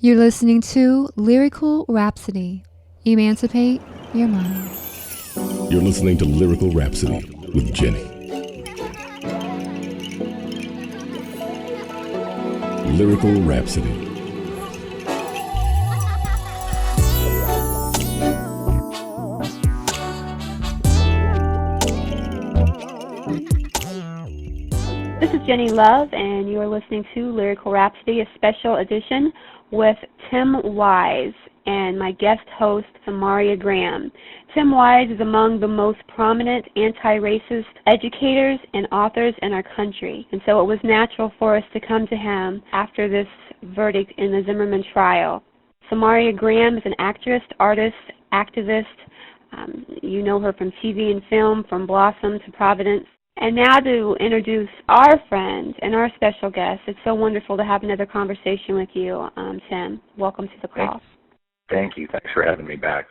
You're listening to Lyrical Rhapsody. Emancipate your mind. You're listening to Lyrical Rhapsody with Ginnie. Lyrical Rhapsody. This is Jenny Love, and you are listening to Lyrical Rhapsody, a special edition with Tim Wise and my guest host, Samaria Graham. Tim Wise is among the most prominent anti-racist educators and authors in our country, and so it was natural for us to come to him after this verdict in the Zimmerman trial. Samaria Graham is an actress, artist, activist. You know her from TV and film, from Blossom to Providence. And now to introduce our friend and our special guest. It's so wonderful to have another conversation with you, Tim. Welcome to the call. Thank you. Thanks for having me back.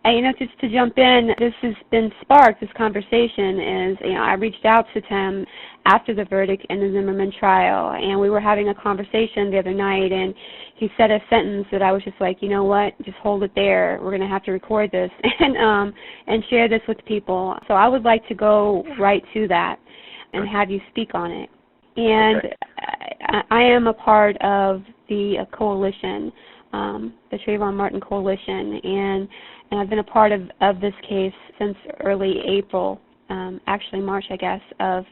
And, just to jump in, this has been sparked, this conversation is, I reached out to Tim after the verdict in the Zimmerman trial, and we were having a conversation the other night, and he said a sentence that I was just like, you know what, just hold it there. We're going to have to record this and share this with people. So I would like to go right to that and have you speak on it. And okay. I am a part of the coalition, the Trayvon Martin Coalition, and I've been a part of this case since early April, actually March, I guess, of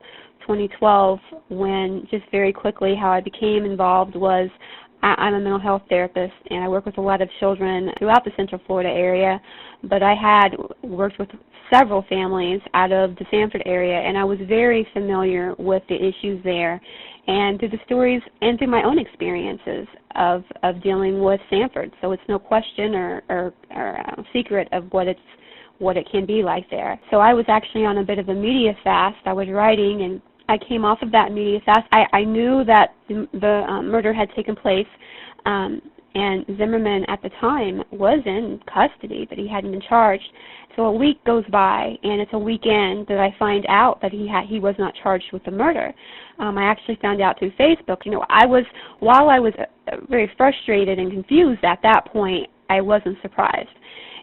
2012, when just very quickly how I became involved was I'm a mental health therapist, and I work with a lot of children throughout the Central Florida area, but I had worked with several families out of the Sanford area, and I was very familiar with the issues there, and through the stories and through my own experiences of dealing with Sanford. So it's no question or secret of what it can be like there. So I was actually on a bit of a media fast. I was writing, and I came off of that media fast. I knew that the murder had taken place, and Zimmerman at the time was in custody, but he hadn't been charged. So a week goes by, and it's a weekend that I find out that he was not charged with the murder. I actually found out through Facebook. While I was very frustrated and confused at that point, I wasn't surprised.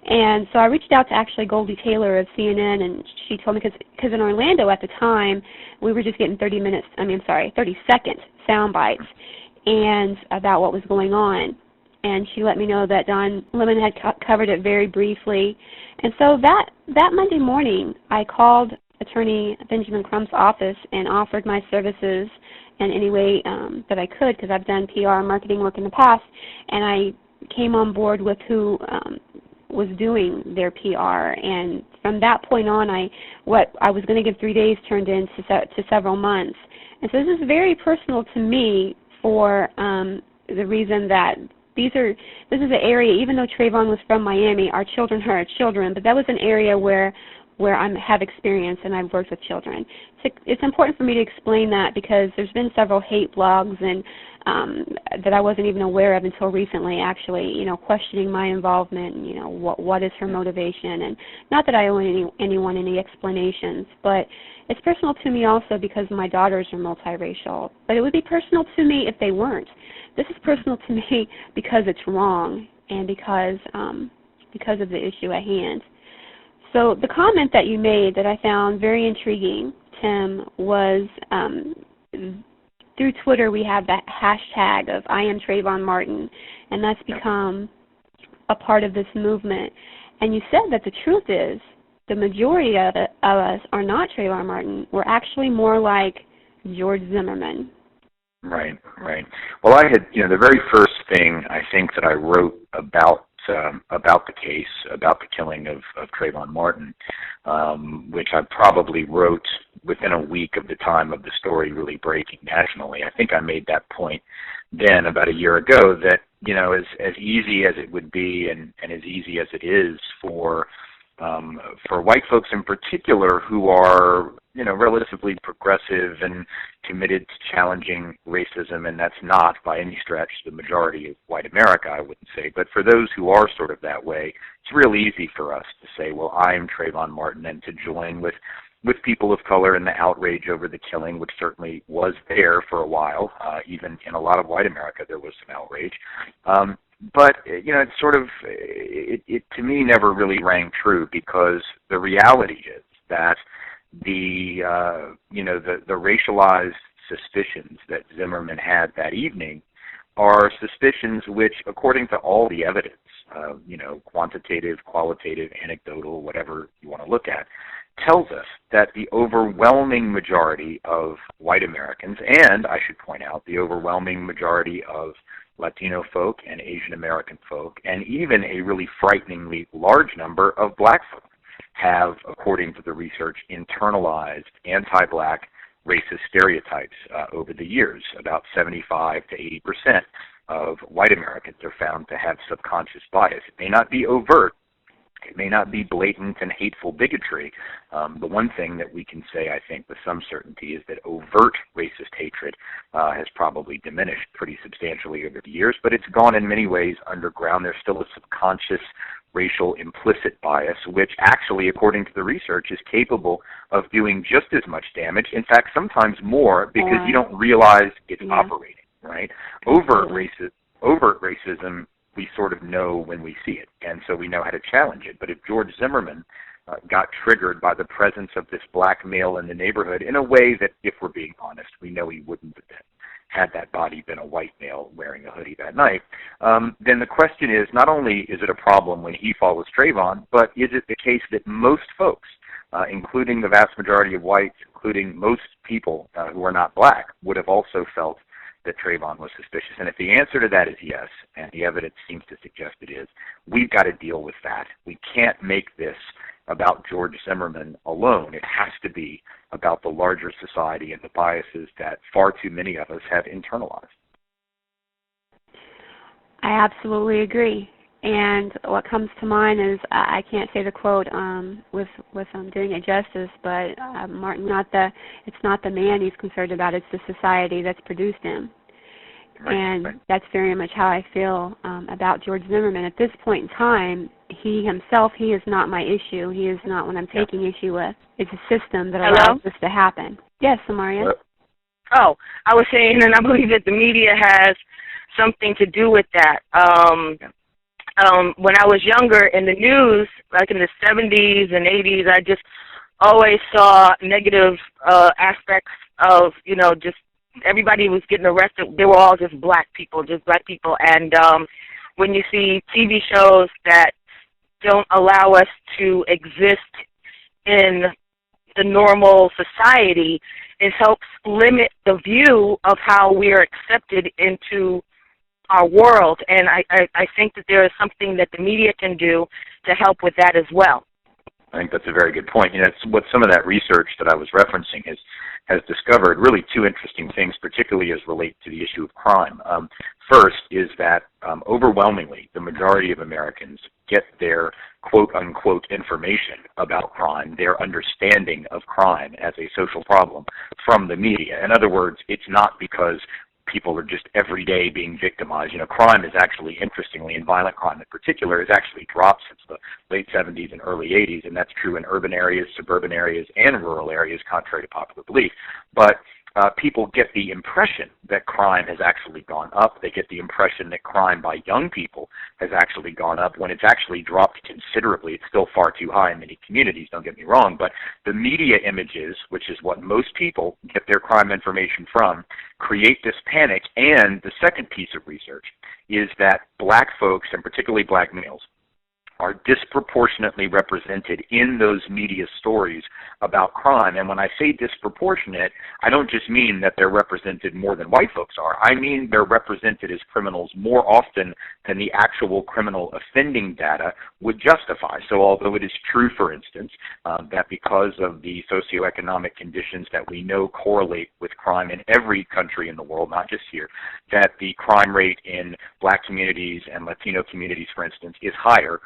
And so I reached out to actually Goldie Taylor of CNN, and she told me, because in Orlando at the time, we were just getting 30-second sound bites and about what was going on. And she let me know that Don Lemon had covered it very briefly. And so that Monday morning, I called Attorney Benjamin Crump's office and offered my services in any way that I could, because I've done PR and marketing work in the past, and I came on board with who was doing their PR. And from that point on, what I was going to give 3 days turned into several months. And so this is very personal to me for the reason that this is an area, even though Trayvon was from Miami, our children are our children, but that was an area where I have experience and I've worked with children. So it's important for me to explain that, because there's been several hate blogs and that I wasn't even aware of until recently, actually, questioning my involvement, what is her motivation, and not that I owe anyone any explanations, but it's personal to me also because my daughters are multiracial, but it would be personal to me if they weren't. This is personal to me because it's wrong and because of the issue at hand. So the comment that you made that I found very intriguing, Tim, was through Twitter we have that hashtag of I am Trayvon Martin, and that's become a part of this movement. And you said that the truth is the majority of us are not Trayvon Martin. We're actually more like George Zimmerman. Right. Well, I had, the very first thing I think that I wrote about the case, about the killing of Trayvon Martin, which I probably wrote within a week of the time of the story really breaking nationally. I think I made that point then about a year ago that, as easy as it would be and as easy as it is for white folks in particular who are, relatively progressive and committed to challenging racism, and that's not by any stretch the majority of white America, I wouldn't say, but for those who are sort of that way, it's real easy for us to say, well, I'm Trayvon Martin, and to join with people of color in the outrage over the killing, which certainly was there for a while. Even in a lot of white America, there was some outrage. But it's sort of it to me never really rang true, because the reality is that the the racialized suspicions that Zimmerman had that evening are suspicions which, according to all the evidence, quantitative, qualitative, anecdotal, whatever you want to look at, tells us that the overwhelming majority of white Americans, and I should point out, the overwhelming majority of Latino folk and Asian American folk, and even a really frighteningly large number of black folk, have, according to the research, internalized anti-black racist stereotypes over the years. About 75 to 80% of white Americans are found to have subconscious bias. It may not be overt, it may not be blatant and hateful bigotry. The one thing that we can say, I think, with some certainty is that overt racist hatred has probably diminished pretty substantially over the years, but it's gone in many ways underground. There's still a subconscious racial implicit bias, which actually, according to the research, is capable of doing just as much damage, in fact, sometimes more, because you don't realize it's operating, right? Overt racism, we sort of know when we see it, and so we know how to challenge it. But if George Zimmerman got triggered by the presence of this black male in the neighborhood in a way that, if we're being honest, we know he wouldn't have been, had that body been a white male wearing a hoodie that night, then the question is, not only is it a problem when he follows Trayvon, but is it the case that most folks, including the vast majority of whites, including most people who are not black, would have also felt that Trayvon was suspicious? And if the answer to that is yes, and the evidence seems to suggest it is, we've got to deal with that. We can't make this about George Zimmerman alone. It has to be about the larger society and the biases that far too many of us have internalized. I absolutely agree. And what comes to mind is, I can't say the quote with doing it justice, but Martin, it's not the man he's concerned about, it's the society that's produced him. And that's very much how I feel about George Zimmerman. At this point in time, he is not my issue. He is not what I'm taking issue with. It's a system that allows this to happen. Yes, Samaria? Oh, I was saying, and I believe that the media has something to do with that. When I was younger, in the news, like in the 70s and 80s, I just always saw negative aspects of, just everybody was getting arrested. They were all just black people. And when you see TV shows that don't allow us to exist in the normal society, it helps limit the view of how we are accepted into our world. And I think that there is something that the media can do to help with that as well. I think that's a very good point. It's what some of that research that I was referencing has discovered, really two interesting things, particularly as relate to the issue of crime. First is that overwhelmingly the majority of Americans get their quote-unquote information about crime, their understanding of crime as a social problem, from the media. In other words, it's not because people are just every day being victimized. Crime is actually, interestingly, and violent crime in particular, has actually dropped since the late 70s and early 80s, and that's true in urban areas, suburban areas, and rural areas, contrary to popular belief. But people get the impression that crime has actually gone up. They get the impression that crime by young people has actually gone up, when it's actually dropped considerably. It's still far too high in many communities, don't get me wrong, but the media images, which is what most people get their crime information from, create this panic. And the second piece of research is that black folks, and particularly black males, are disproportionately represented in those media stories about crime. And when I say disproportionate, I don't just mean that they're represented more than white folks are. I mean they're represented as criminals more often than the actual criminal offending data would justify. So although it is true, for instance, that because of the socioeconomic conditions that we know correlate with crime in every country in the world, not just here, that the crime rate in black communities and Latino communities, for instance, is higher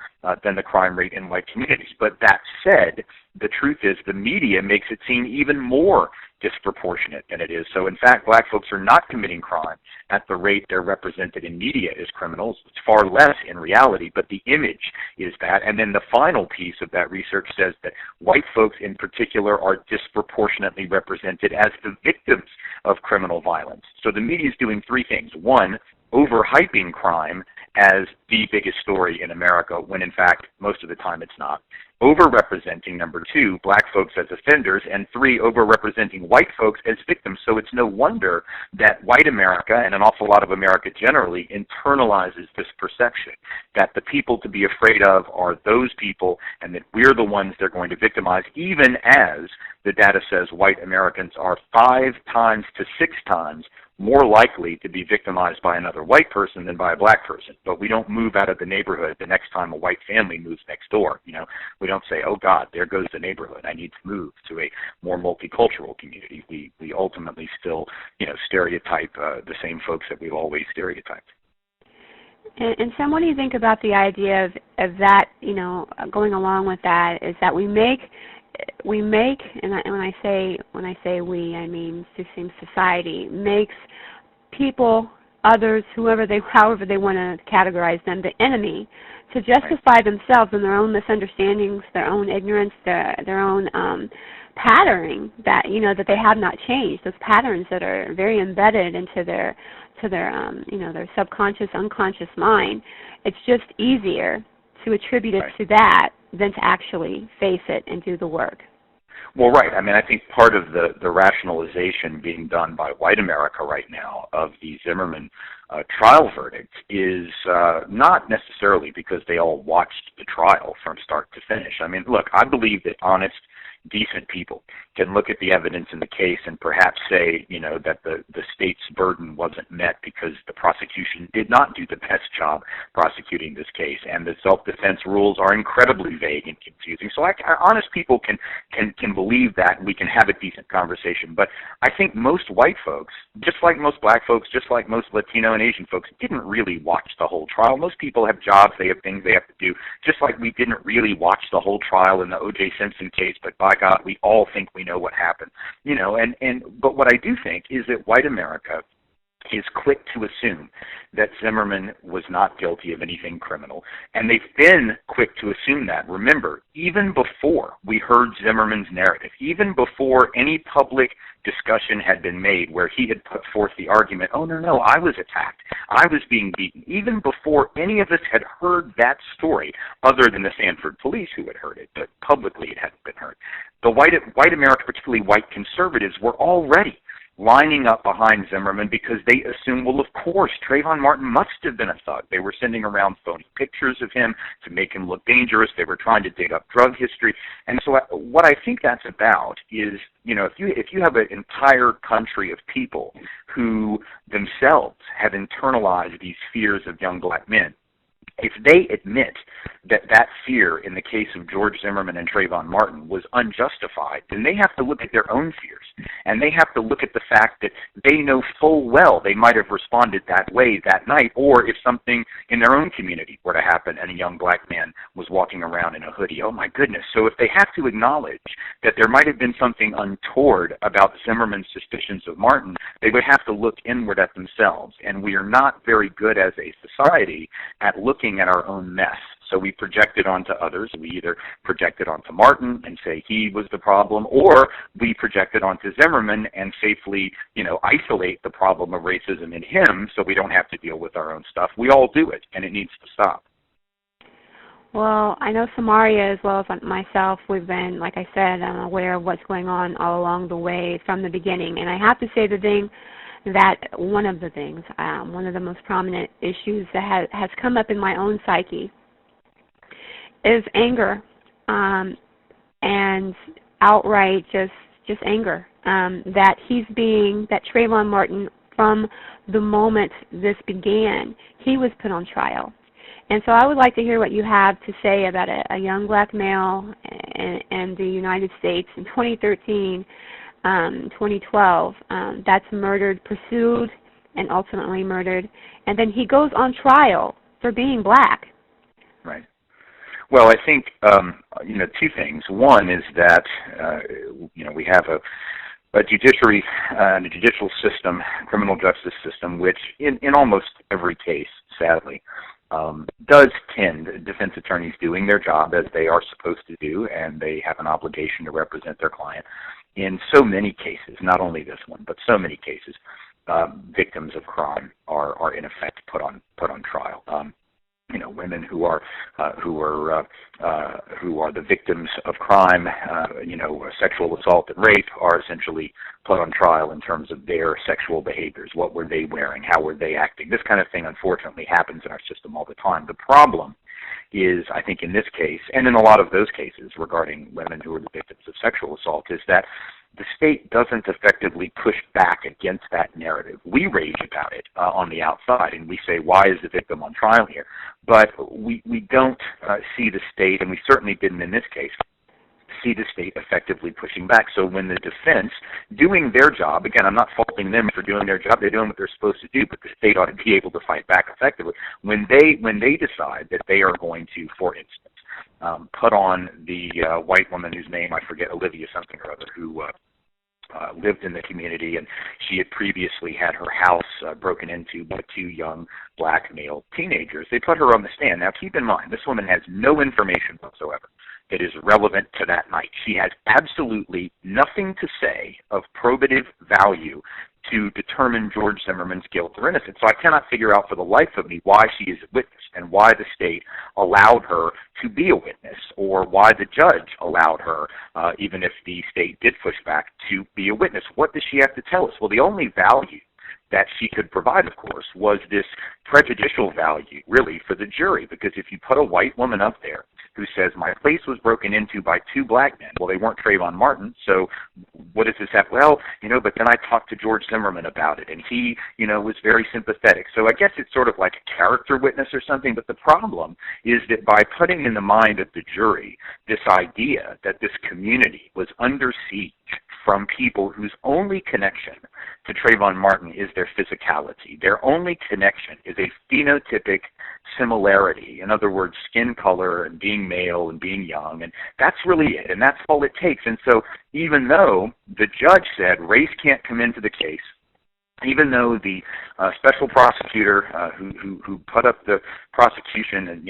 than the crime rate in white communities. But that said, the truth is the media makes it seem even more disproportionate than it is. So in fact, black folks are not committing crime at the rate they're represented in media as criminals. It's far less in reality, but the image is that. And then the final piece of that research says that white folks in particular are disproportionately represented as the victims of criminal violence. So the media is doing three things. One, overhyping crime as the biggest story in America, when in fact, most of the time it's not. Overrepresenting, number two, black folks as offenders, and three, overrepresenting white folks as victims. So it's no wonder that white America, and an awful lot of America generally, internalizes this perception that the people to be afraid of are those people, and that we're the ones they're going to victimize, even as the data says white Americans are 5 times to 6 times more likely to be victimized by another white person than by a black person. But we don't move out of the neighborhood the next time a white family moves next door. We don't say, oh God, there goes the neighborhood. I need to move to a more multicultural community. We ultimately still, stereotype the same folks that we've always stereotyped. And Sam, what do you think about the idea of that, going along with that, is that we make, and when I say we, I mean system, society makes people, others, however they want to categorize them, the enemy, to justify themselves and their own misunderstandings, their own ignorance, their own patterning that that they have not changed. Those patterns that are very embedded into their their subconscious, unconscious mind. It's just easier to attribute it to that than to actually face it and do the work. Well, right. I mean, I think part of the rationalization being done by white America right now of the Zimmerman trial verdict is not necessarily because they all watched the trial from start to finish. I mean, look, I believe that honest, decent people can look at the evidence in the case and perhaps say, that the state's burden wasn't met because the prosecution did not do the best job prosecuting this case, and the self-defense rules are incredibly vague and confusing. So honest people can believe that, and we can have a decent conversation. But I think most white folks, just like most black folks, just like most Latino and Asian folks, didn't really watch the whole trial. Most people have jobs, they have things they have to do, just like we didn't really watch the whole trial in the O.J. Simpson case, but by God, we all think we know what happened. But what I do think is that white America is quick to assume that Zimmerman was not guilty of anything criminal. And they've been quick to assume that. Remember, even before we heard Zimmerman's narrative, even before any public discussion had been made where he had put forth the argument, oh, no, I was attacked, I was being beaten, even before any of us had heard that story, other than the Sanford police who had heard it, but publicly it hadn't been heard. The white America, particularly white conservatives, were already lining up behind Zimmerman because they assumed, well, of course, Trayvon Martin must have been a thug. They were sending around phony pictures of him to make him look dangerous. They were trying to dig up drug history. And so what I think that's about is, if you have an entire country of people who themselves have internalized these fears of young black men, if they admit that fear in the case of George Zimmerman and Trayvon Martin was unjustified, then they have to look at their own fears. And they have to look at the fact that they know full well they might have responded that way that night, or if something in their own community were to happen and a young black man was walking around in a hoodie. Oh, my goodness. So if they have to acknowledge that there might have been something untoward about Zimmerman's suspicions of Martin, they would have to look inward at themselves. And we are not very good as a society at looking at our own mess. So we project it onto others. We either project it onto Martin and say he was the problem, or we project it onto Zimmerman and safely, isolate the problem of racism in him so we don't have to deal with our own stuff. We all do it, and it needs to stop. Well, I know Samaria, as well as myself, we've been, like I said, aware of what's going on all along the way from the beginning. And I have to say one of the most prominent issues that has come up in my own psyche is anger, and outright just anger, that Trayvon Martin, from the moment this began, he was put on trial. And so I would like to hear what you have to say about a young black male in the United States in 2013, 2012, that's murdered, pursued, and ultimately murdered. And then he goes on trial for being black. Right. Well, I think, two things. One is that, we have a judiciary and a judicial system, criminal justice system, which in almost every case, sadly, does tend defense attorneys doing their job as they are supposed to do, and they have an obligation to represent their client. In so many cases, not only this one, but so many cases, victims of crime are in effect put on trial. women who are the victims of crime, sexual assault and rape, are essentially put on trial in terms of their sexual behaviors. What were they wearing? How were they acting? This kind of thing, unfortunately, happens in our system all the time. The problem is, I think in this case, and in a lot of those cases regarding women who are the victims of sexual assault, is that the state doesn't effectively push back against that narrative. We rage about it on the outside, and we say, why is the victim on trial here? But we don't see the state, and we certainly didn't in this case, see the state effectively pushing back. So when the defense, doing their job, again, I'm not faulting them for doing their job, they're doing what they're supposed to do, but the state ought to be able to fight back effectively. When they decide that they are going to, for instance, put on the white woman whose name I forget, Olivia something or other, who lived in the community, and she had previously had her house broken into by two young black male teenagers. They put her on the stand. Now, keep in mind, this woman has no information whatsoever that is relevant to that night. She has absolutely nothing to say of probative value to determine George Zimmerman's guilt or innocence. So I cannot figure out for the life of me why she is a witness and why the state allowed her to be a witness, or why the judge allowed her, even if the state did push back, to be a witness. What does she have to tell us? Well, the only value that she could provide, of course, was this prejudicial value, really, for the jury, because if you put a white woman up there who says, my place was broken into by two black men, well, they weren't Trayvon Martin, so what does this have? Well, but then I talked to George Zimmerman about it, and he, was very sympathetic. So I guess it's sort of like a character witness or something, but the problem is that by putting in the mind of the jury this idea that this community was under siege from people whose only connection to Trayvon Martin is their physicality. Their only connection is a phenotypic similarity. In other words, skin color and being male and being young, and that's really it, and that's all it takes. And so even though the judge said race can't come into the case, even though the special prosecutor who put up the prosecution, and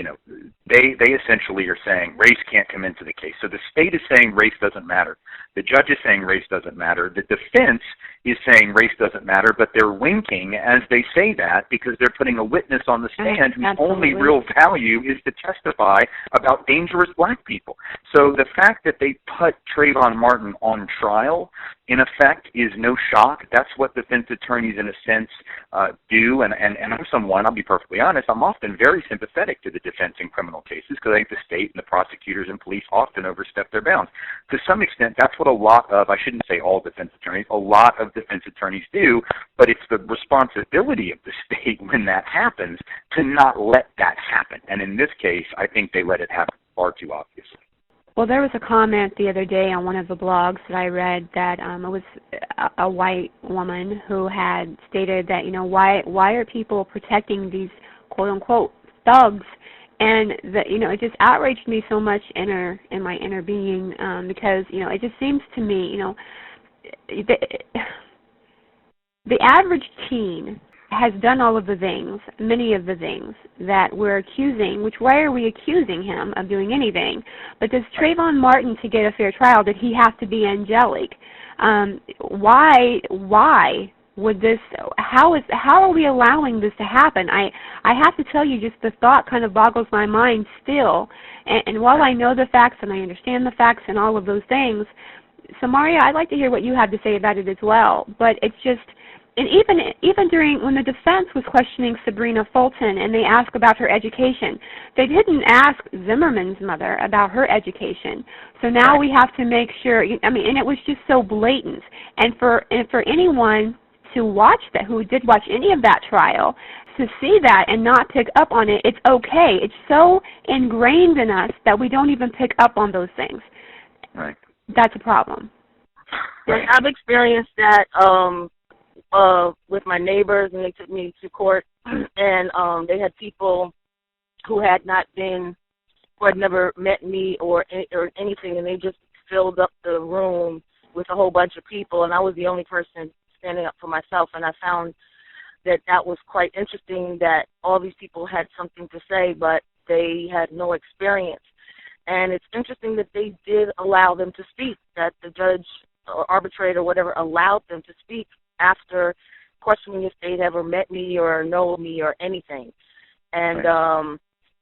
they essentially are saying race can't come into the case. So the state is saying race doesn't matter. The judge is saying race doesn't matter. The defense is saying race doesn't matter, but they're winking as they say that because they're putting a witness on the stand whose only real value is to testify about dangerous black people. So the fact that they put Trayvon Martin on trial, in effect, is no shock. That's what defense attorneys, in a sense, do. And I'm someone, I'll be perfectly honest, I'm often very sympathetic to the defense in criminal cases because I think the state and the prosecutors and police often overstep their bounds. To some extent, that's what a lot of, I shouldn't say all defense attorneys, a lot of defense attorneys do, but it's the responsibility of the state when that happens to not let that happen. And in this case, I think they let it happen far too obviously. Well, there was a comment the other day on one of the blogs that I read that it was a white woman who had stated that, why are people protecting these quote-unquote thugs? And that, it just outraged me so much in my inner being because, it just seems to me, the average teen has done all of the things, many of the things that we're accusing, why are we accusing him of doing anything? But does Trayvon Martin, to get a fair trial, did he have to be angelic? Why would this, how are we allowing this to happen? I have to tell you, just the thought kind of boggles my mind still. And while I know the facts and I understand the facts and all of those things, Samaria, I'd like to hear what you have to say about it as well. But it's just, and even during when the defense was questioning Sabrina Fulton and they asked about her education, they didn't ask Zimmerman's mother about her education. So now we have to make sure. And it was just so blatant. And for anyone to watch that, who did watch any of that trial, to see that and not pick up on it, it's okay. It's so ingrained in us that we don't even pick up on those things. Right. That's a problem. Right. I've experienced that with my neighbors, and they took me to court, and they had people who had never met me or anything, and they just filled up the room with a whole bunch of people, and I was the only person standing up for myself, and I found that was quite interesting that all these people had something to say, but they had no experience. And it's interesting that they did allow them to speak, that the judge or arbitrator or whatever allowed them to speak after questioning if they'd ever met me or know me or anything. And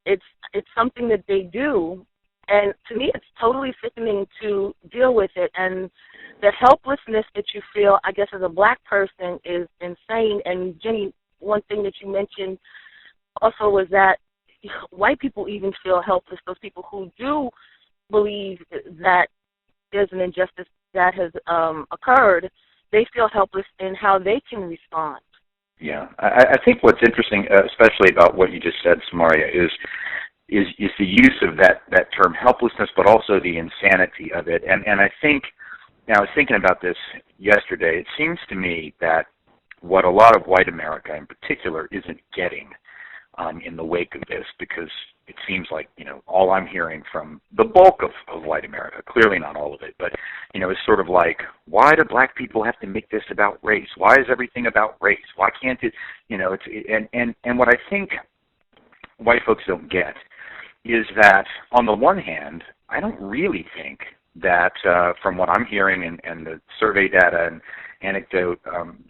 it's something that they do, and to me, it's totally sickening to deal with it. And the helplessness that you feel, I guess, as a black person is insane. And Ginnie, one thing that you mentioned also was that white people even feel helpless. Those people who do believe that there's an injustice that has occurred, they feel helpless in how they can respond. Yeah, I think what's interesting, especially about what you just said, Samaria, is the use of that term helplessness, but also the insanity of it. And I think, now I was thinking about this yesterday, it seems to me that what a lot of white America in particular isn't getting in the wake of this, because it seems like, all I'm hearing from the bulk of white America, clearly not all of it, but, is sort of like, why do black people have to make this about race? Why is everything about race? Why can't it, and what I think white folks don't get is that, on the one hand, I don't really think that, from what I'm hearing and the survey data and anecdote,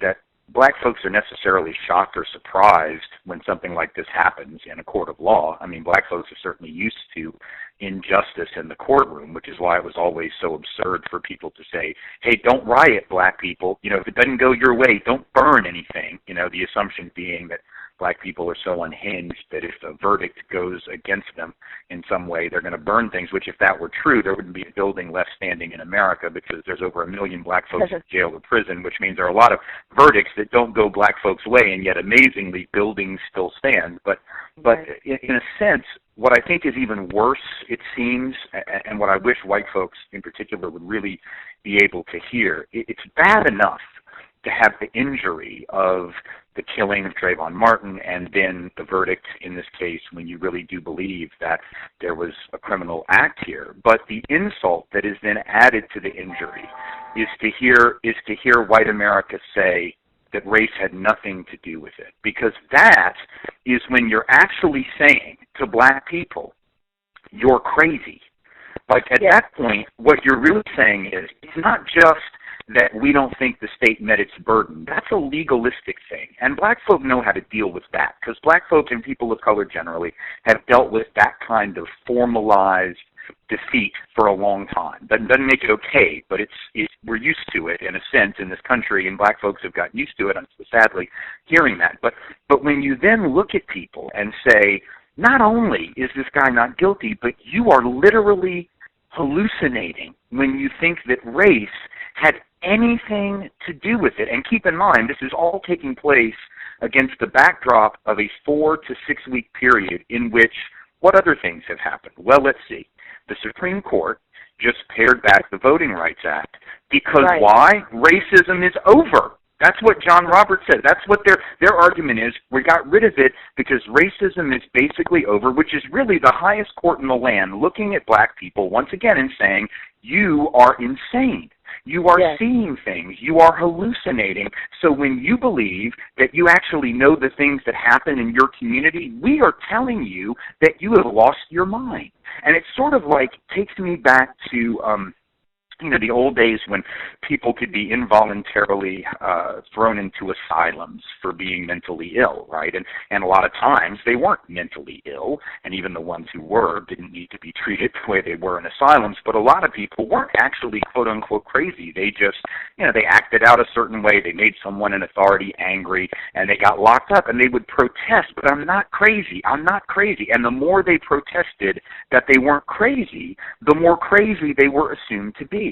that black folks are necessarily shocked or surprised when something like this happens in a court of law. I mean, black folks are certainly used to injustice in the courtroom, which is why it was always so absurd for people to say, hey, don't riot, black people. If it doesn't go your way, don't burn anything. The assumption being that black people are so unhinged that if a verdict goes against them in some way, they're going to burn things, which if that were true, there wouldn't be a building left standing in America, because there's over 1 million black folks in jail or prison, which means there are a lot of verdicts that don't go black folks' way, and yet amazingly buildings still stand. But in a sense, what I think is even worse, it seems, and what I wish white folks in particular would really be able to hear, it's bad enough to have the injury of the killing of Trayvon Martin and then the verdict in this case when you really do believe that there was a criminal act here. But the insult that is then added to the injury is to hear white America say that race had nothing to do with it. Because that is when you're actually saying to black people, you're crazy. Like at that point, what you're really saying is, it's not just that we don't think the state met its burden. That's a legalistic thing. And black folk know how to deal with that, because black folk and people of color generally have dealt with that kind of formalized defeat for a long time. That doesn't make it okay, but we're used to it in a sense in this country, and black folks have gotten used to it. I'm sadly hearing that. But when you then look at people and say, not only is this guy not guilty, but you are literally hallucinating when you think that race had anything to do with it. And keep in mind, this is all taking place against the backdrop of a 4 to 6 week period in which what other things have happened? Well, let's see. The Supreme Court just pared back the Voting Rights Act because why? Racism is over. That's what John Roberts said. That's what their argument is. We got rid of it because racism is basically over, which is really the highest court in the land looking at black people once again and saying, you are insane. You are seeing things. You are hallucinating. So when you believe that you actually know the things that happen in your community, we are telling you that you have lost your mind. And it sort of like takes me back to the old days when people could be involuntarily thrown into asylums for being mentally ill, right? And a lot of times they weren't mentally ill, and even the ones who were didn't need to be treated the way they were in asylums, but a lot of people weren't actually quote-unquote crazy. They just, they acted out a certain way. They made someone in authority angry, and they got locked up, and they would protest, but I'm not crazy. I'm not crazy. And the more they protested that they weren't crazy, the more crazy they were assumed to be.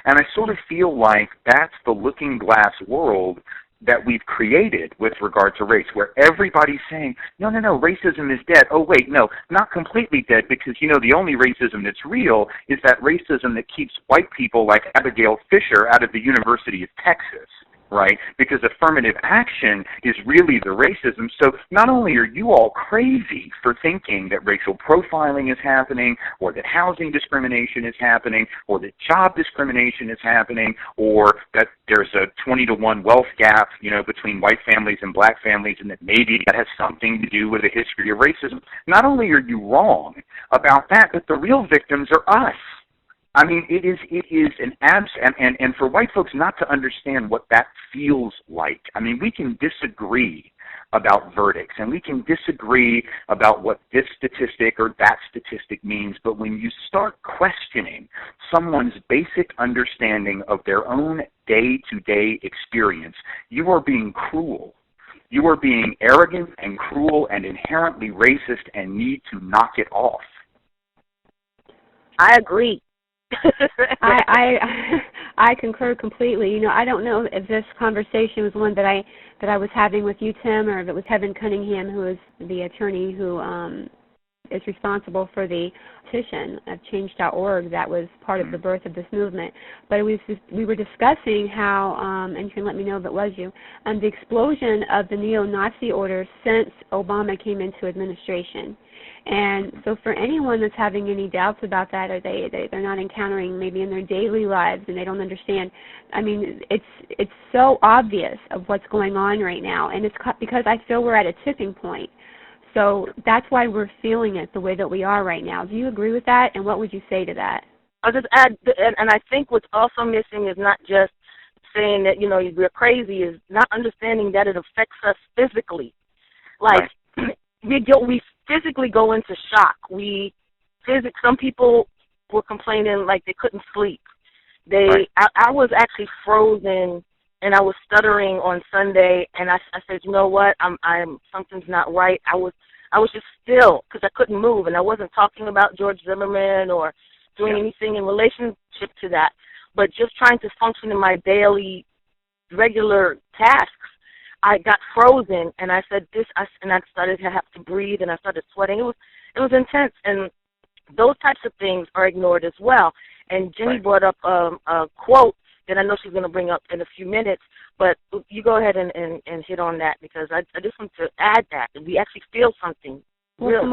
And I sort of feel like that's the looking glass world that we've created with regard to race, where everybody's saying, no, racism is dead. Oh, wait, no, not completely dead, because, the only racism that's real is that racism that keeps white people like Abigail Fisher out of the University of Texas. Right? Because affirmative action is really the racism. So not only are you all crazy for thinking that racial profiling is happening, or that housing discrimination is happening, or that job discrimination is happening, or that there's a 20-to-1 wealth gap, between white families and black families, and that maybe that has something to do with a history of racism. Not only are you wrong about that, but the real victims are us. I mean, it is an and for white folks not to understand what that feels like. I mean, we can disagree about verdicts, and we can disagree about what this statistic or that statistic means, but when you start questioning someone's basic understanding of their own day-to-day experience, you are being cruel. You are being arrogant and cruel and inherently racist and need to knock it off. I agree. I concur completely. You know, I don't know if this conversation was one that I was having with you, Tim, or if it was Kevin Cunningham, who is the attorney who is responsible for the petition of Change.org that was part of the birth of this movement. But we were discussing how, and you can let me know if it was you, the explosion of the neo-Nazi orders since Obama came into administration. And so for anyone that's having any doubts about that, or they're not encountering maybe in their daily lives and they don't understand, I mean, it's so obvious of what's going on right now, and it's because I feel we're at a tipping point. So that's why we're feeling it the way that we are right now. Do you agree with that, and what would you say to that? I'll just add, and I think what's also missing is not just saying that, you know, we're crazy, is not understanding that it affects us physically. Like, right. we physically go into shock. Some people were complaining like they couldn't sleep. Right. I was actually frozen, and I was stuttering on Sunday, and I said, you know what, something's not right. I was just still because I couldn't move, and I wasn't talking about George Zimmerman or doing anything in relationship to that, but just trying to function in my daily, regular tasks. I got frozen, and I said and I started to have to breathe, and I started sweating. It was intense, and those types of things are ignored as well. And Ginnie brought up a quote that I know she's going to bring up in a few minutes, but you go ahead and hit on that, because I just want to add that we actually feel something. Well,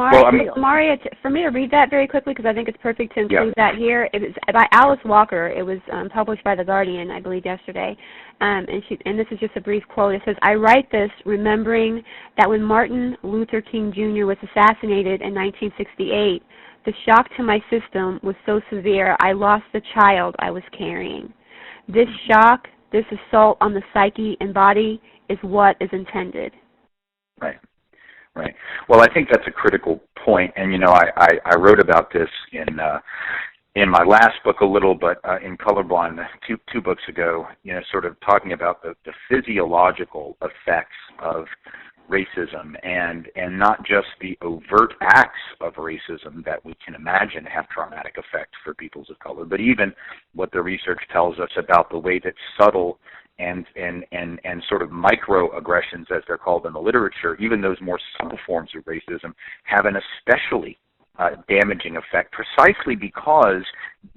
Samaria, for me to read that very quickly, because I think it's perfect to include that here. It was by Alice Walker. It was published by The Guardian, I believe, yesterday. And this is just a brief quote. It says, "I write this remembering that when Martin Luther King Jr. was assassinated in 1968, the shock to my system was so severe I lost the child I was carrying. This shock, this assault on the psyche and body is what is intended." Right. Right. Well, I think that's a critical point, and you know, I wrote about this in my last book a little, but in Colorblind two books ago, you know, sort of talking about the physiological effects of racism and not just the overt acts of racism that we can imagine have traumatic effects for peoples of color, but even what the research tells us about the way that subtle and sort of microaggressions, as they're called in the literature, even those more subtle forms of racism, have an especially damaging effect, precisely because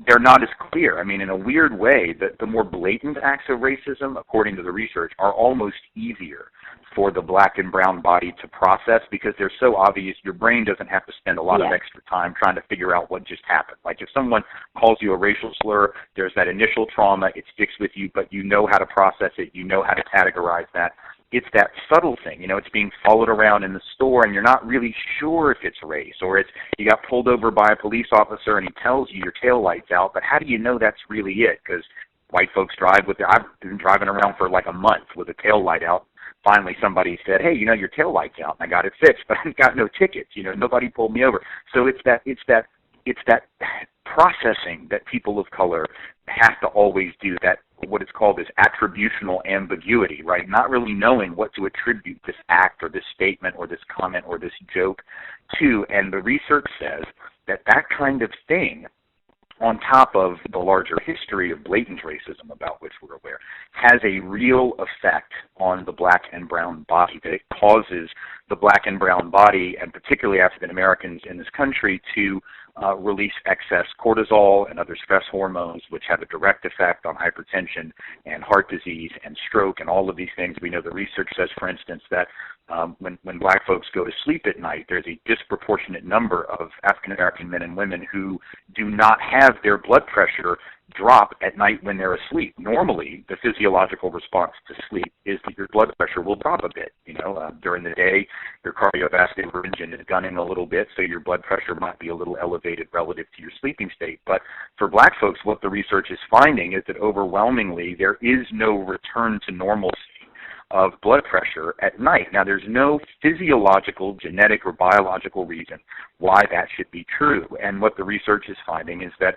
they're not as clear. I mean, in a weird way, the more blatant acts of racism, according to the research, are almost easier for the black and brown body to process, because they're so obvious. Your brain doesn't have to spend a lot of extra time trying to figure out what just happened. Like if someone calls you a racial slur, there's that initial trauma, it sticks with you, but you know how to process it, you know how to categorize that. It's that subtle thing, you know, it's being followed around in the store and you're not really sure if it's race, or it's you got pulled over by a police officer and he tells you your tail light's out, but how do you know that's really it? Because white folks drive I've been driving around for like a month with a tail light out. Finally, somebody said, "Hey, you know, your tail light's out," and I got it fixed, but I got no tickets. You know, nobody pulled me over. So it's that processing that people of color have to always do. That what is called is attributional ambiguity, right? Not really knowing what to attribute this act or this statement or this comment or this joke to. And the research says that kind of thing, on top of the larger history of blatant racism about which we're aware, has a real effect on the black and brown body, that it causes the black and brown body, and particularly African Americans in this country, to release excess cortisol and other stress hormones, which have a direct effect on hypertension and heart disease and stroke and all of these things. We know the research says, for instance, that when black folks go to sleep at night, there's a disproportionate number of African American men and women who do not have their blood pressure drop at night when they're asleep. Normally, the physiological response to sleep is that your blood pressure will drop a bit. You know, during the day, your cardiovascular engine is gunning a little bit, so your blood pressure might be a little elevated relative to your sleeping state. But for black folks, what the research is finding is that overwhelmingly there is no return to normalcy of blood pressure at night. Now, there's no physiological, genetic, or biological reason why that should be true. And what the research is finding is that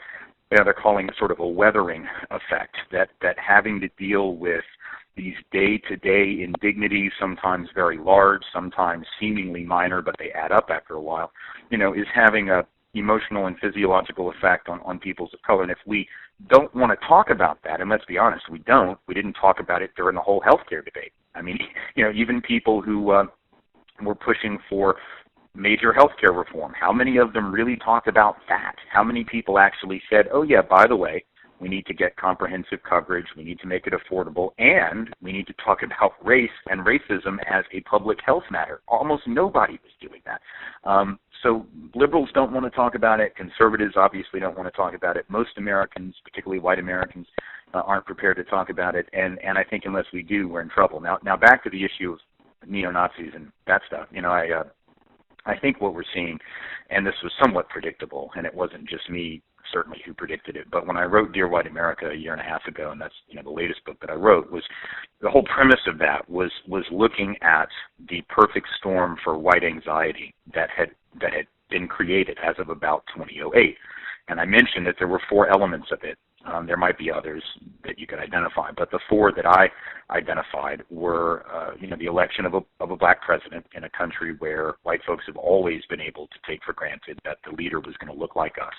they're calling it sort of a weathering effect, that having to deal with these day-to-day indignities, sometimes very large, sometimes seemingly minor, but they add up after a while, is having a emotional and physiological effect on peoples of color. And if we don't want to talk about that, and let's be honest, we didn't talk about it during the whole healthcare debate. I mean, even people who were pushing for major healthcare reform, how many of them really talked about that? How many people actually said, oh yeah, by the way, we need to get comprehensive coverage, we need to make it affordable, and we need to talk about race and racism as a public health matter? Almost nobody was doing that. So liberals don't want to talk about it. Conservatives obviously don't want to talk about it. Most Americans, particularly white Americans, aren't prepared to talk about it. And I think unless we do, we're in trouble. Now back to the issue of neo-Nazis and that stuff. I think what we're seeing, and this was somewhat predictable, and it wasn't just me certainly who predicted it, but when I wrote Dear White America a year and a half ago, and that's the latest book that I wrote, was the whole premise of that was looking at the perfect storm for white anxiety that had been created as of about 2008. And I mentioned that there were four elements of it. There might be others that you could identify, but the four that I identified were, the election of a black president in a country where white folks have always been able to take for granted that the leader was going to look like us,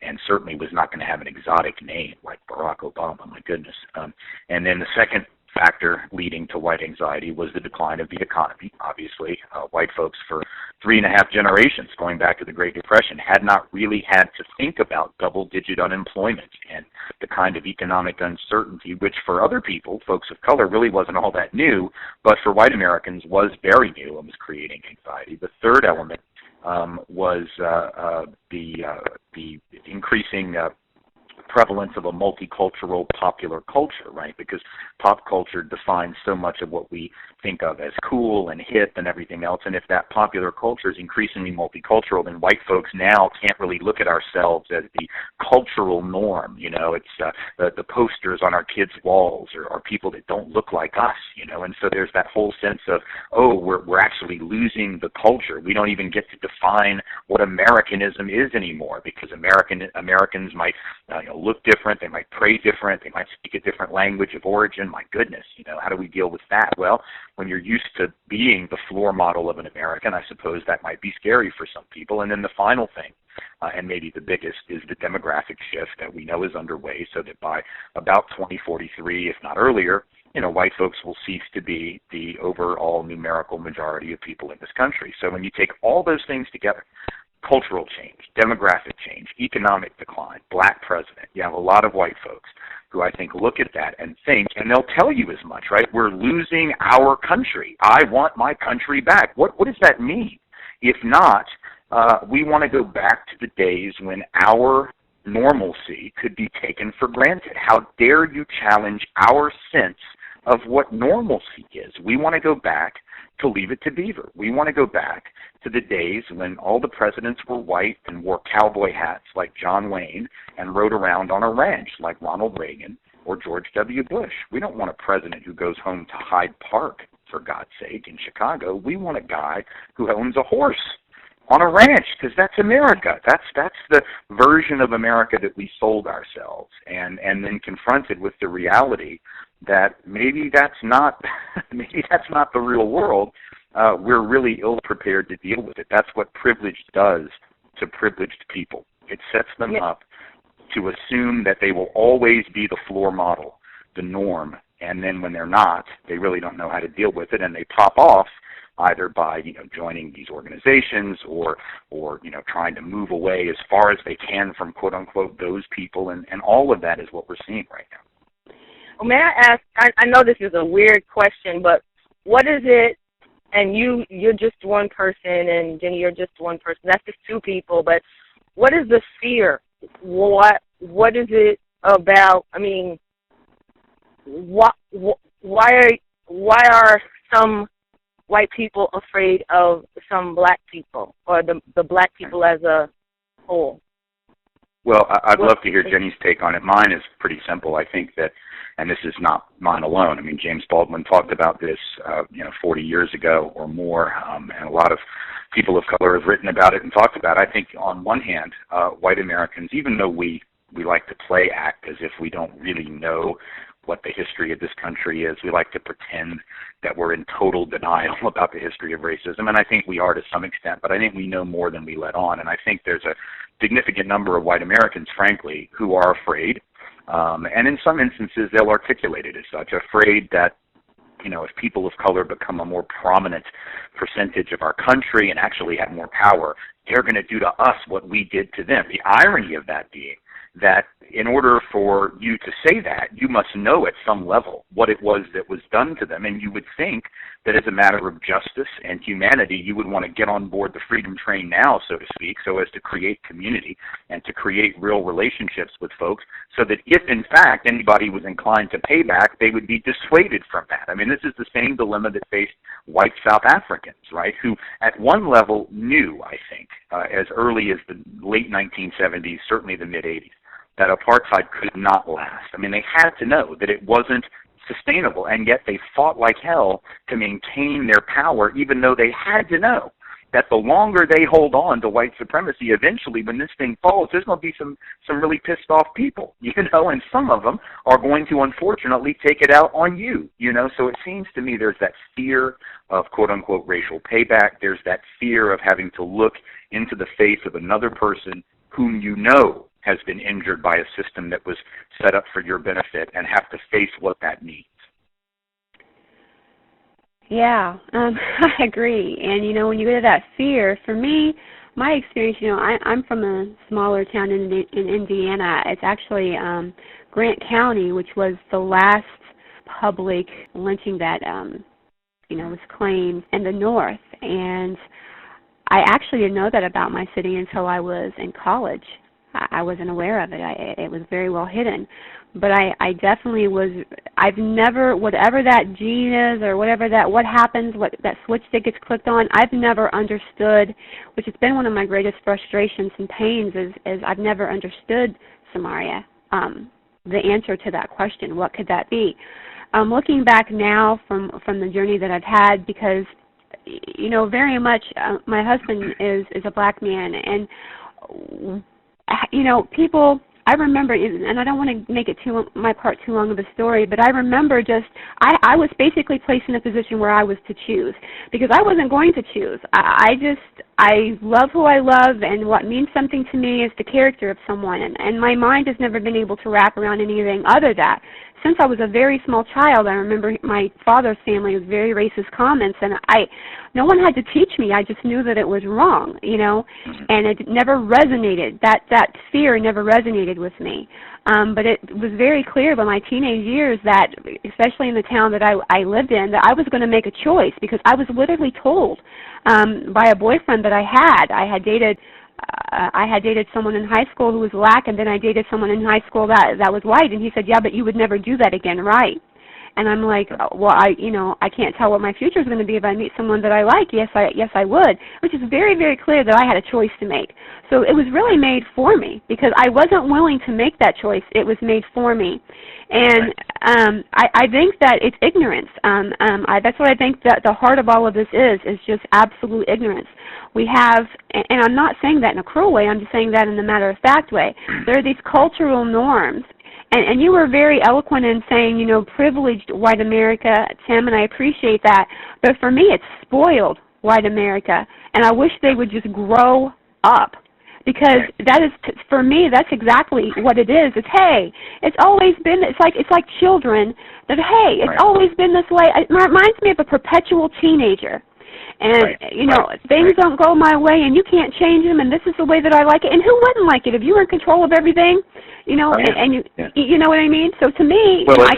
and certainly was not going to have an exotic name like Barack Obama, my goodness. And then the second factor leading to white anxiety was the decline of the economy. Obviously, white folks for 3.5 generations, going back to the Great Depression, had not really had to think about double-digit unemployment and the kind of economic uncertainty, which for other people, folks of color, really wasn't all that new, but for white Americans was very new and was creating anxiety. The third element was the increasing prevalence of a multicultural popular culture, right? Because pop culture defines so much of what we think of as cool and hip and everything else. And if that popular culture is increasingly multicultural, then white folks now can't really look at ourselves as the cultural norm. It's the posters on our kids' walls are people that don't look like us, And so there's that whole sense of, oh, we're actually losing the culture. We don't even get to define what Americanism is anymore, because Americans might look different, they might pray different, they might speak a different language of origin. My goodness, how do we deal with that? Well, when you're used to being the floor model of an American, I suppose that might be scary for some people. And then the final thing, and maybe the biggest, is the demographic shift that we know is underway, so that by about 2043, if not earlier, white folks will cease to be the overall numerical majority of people in this country. So when you take all those things together, cultural change, demographic change, economic decline, black president, you have a lot of white folks who I think look at that and think, and they'll tell you as much, right? We're losing our country. I want my country back. What does that mean? If not, we want to go back to the days when our normalcy could be taken for granted. How dare you challenge our sense of what normalcy is? We want to go back to Leave It to Beaver. We want to go back to the days when all the presidents were white and wore cowboy hats like John Wayne and rode around on a ranch like Ronald Reagan or George W. Bush. We don't want a president who goes home to Hyde Park, for God's sake, in Chicago. We want a guy who owns a horse on a ranch, because that's America. That's the version of America that we sold ourselves, and then confronted with the reality that maybe that's not the real world. We're really ill prepared to deal with it. That's what privilege does to privileged people. It sets them up to assume that they will always be the floor model, the norm, and then when they're not, they really don't know how to deal with it, and they pop off either by joining these organizations or trying to move away as far as they can from quote unquote those people, and all of that is what we're seeing right now. Well, may I ask? I know this is a weird question, but what is it? And you're just one person, and Ginnie, you're just one person. That's just two people. But what is the fear? What is it about? I mean, why are some white people afraid of some black people, or the black people as a whole? Well, I'd love to hear Jenny's take on it. Mine is pretty simple. I think that, and this is not mine alone. I mean, James Baldwin talked about this, 40 years ago or more, and a lot of people of color have written about it and talked about it. I think on one hand, white Americans, even though we like to play act as if we don't really know what the history of this country is, we like to pretend that we're in total denial about the history of racism, and I think we are to some extent, but I think we know more than we let on, and I think there's a significant number of white Americans, frankly, who are afraid, and in some instances they'll articulate it as such, afraid that, if people of color become a more prominent percentage of our country and actually have more power, they're going to do to us what we did to them. The irony of that being that in order for you to say that, you must know at some level what it was that was done to them, and you would think that as a matter of justice and humanity, you would want to get on board the freedom train now, so to speak, so as to create community and to create real relationships with folks, so that if, in fact, anybody was inclined to pay back, they would be dissuaded from that. I mean, this is the same dilemma that faced white South Africans, right, who at one level knew, I think, as early as the late 1970s, certainly the mid-80s, that apartheid could not last. I mean, they had to know that it wasn't sustainable, and yet they fought like hell to maintain their power, even though they had to know that the longer they hold on to white supremacy, eventually when this thing falls, there's going to be some really pissed off people, and some of them are going to unfortunately take it out on you, So it seems to me there's that fear of quote-unquote racial payback. There's that fear of having to look into the face of another person whom you know has been injured by a system that was set up for your benefit and have to face what that means. Yeah, I agree. And, when you go to that fear, for me, my experience, I'm from a smaller town in Indiana. It's actually Grant County, which was the last public lynching that, was claimed in the North. And I actually didn't know that about my city until I was in college. I wasn't aware of it. It was very well hidden. But I definitely was, I've never, whatever that gene is or whatever what happens, what that switch that gets clicked on, I've never understood, which has been one of my greatest frustrations and pains is I've never understood, Samaria, the answer to that question. What could that be? Looking back now from the journey that I've had, because, very much my husband is a black man, and people, I remember, and I don't want to make it my part too long of a story, but I remember I was basically placed in a position where I was to choose, because I wasn't going to choose. I love who I love, and what means something to me is the character of someone, and my mind has never been able to wrap around anything other than that. Since I was a very small child, I remember my father's family was very racist comments, and no one had to teach me. I just knew that it was wrong, and it never resonated. That fear never resonated with me. But it was very clear by my teenage years that, especially in the town that I lived in, that I was going to make a choice, because I was literally told by a boyfriend that I had dated someone in high school who was black, and then I dated someone in high school that was white, and he said, yeah, but you would never do that again, right? And I'm like, well, I can't tell what my future is going to be if I meet someone that I like. Yes, I would, which is very, very clear that I had a choice to make. So it was really made for me, because I wasn't willing to make that choice. It was made for me. And I think that it's ignorance. That's what I think that the heart of all of this is just absolute ignorance. We have, and I'm not saying that in a cruel way, I'm just saying that in a matter-of-fact way. There are these cultural norms. And you were very eloquent in saying, privileged white America, Tim, and I appreciate that. But for me, it's spoiled white America. And I wish they would just grow up. Because that is, for me, that's exactly what it is. It's, hey, it's always been, it's like children that, hey, it's always been this way. It reminds me of a perpetual teenager. And, things don't go my way, and you can't change them, and this is the way that I like it. And who wouldn't like it if you were in control of everything, and you know what I mean? So to me... Well, it's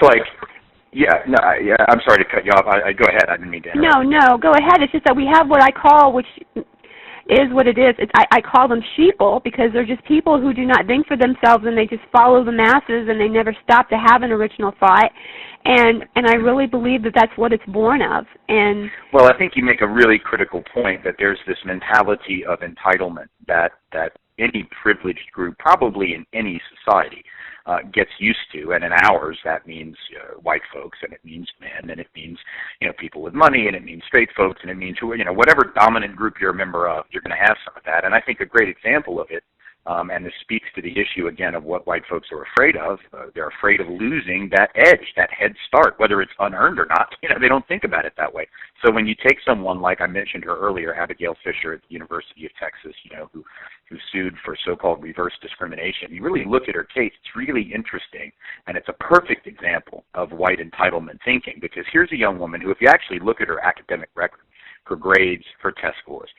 I'm sorry to cut you off. Go ahead. I didn't mean to interrupt. No, go ahead. It's just that we have what I call, which is what it is. I call them sheeple, because they're just people who do not think for themselves, and they just follow the masses, and they never stop to have an original thought. And I really believe that that's what it's born of. And well, I think you make a really critical point, that there's this mentality of entitlement that any privileged group, probably in any society, gets used to. And in ours, that means white folks, and it means men, and it means people with money, and it means straight folks, and it means whatever dominant group you're a member of, you're going to have some of that. And I think a great example of it, and this speaks to the issue again of what white folks are afraid of. They're afraid of losing that edge, that head start, whether it's unearned or not. They don't think about it that way. So when you take someone like I mentioned her earlier, Abigail Fisher at the University of Texas, who sued for so-called reverse discrimination, you really look at her case, it's really interesting, and it's a perfect example of white entitlement thinking, because here's a young woman who, if you actually look at her academic record, her grades, her test scores,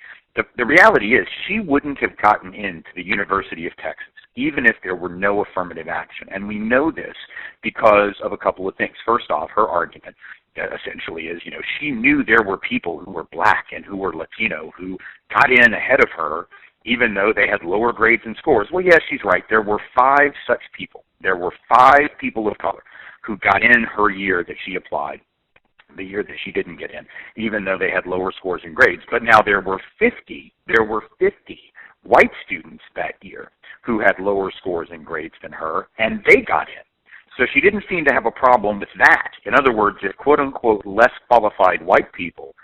the reality is she wouldn't have gotten into the University of Texas, even if there were no affirmative action. And we know this because of a couple of things. First off, her argument essentially is, she knew there were people who were black and who were Latino who got in ahead of her, even though they had lower grades and scores. Well, yes, she's right. There were 5 such people. There were 5 people of color who got in her year that she applied, the year that she didn't get in, even though they had lower scores and grades. But now there were 50 white students that year who had lower scores and grades than her, and they got in. So she didn't seem to have a problem with that. In other words, if quote-unquote less qualified white people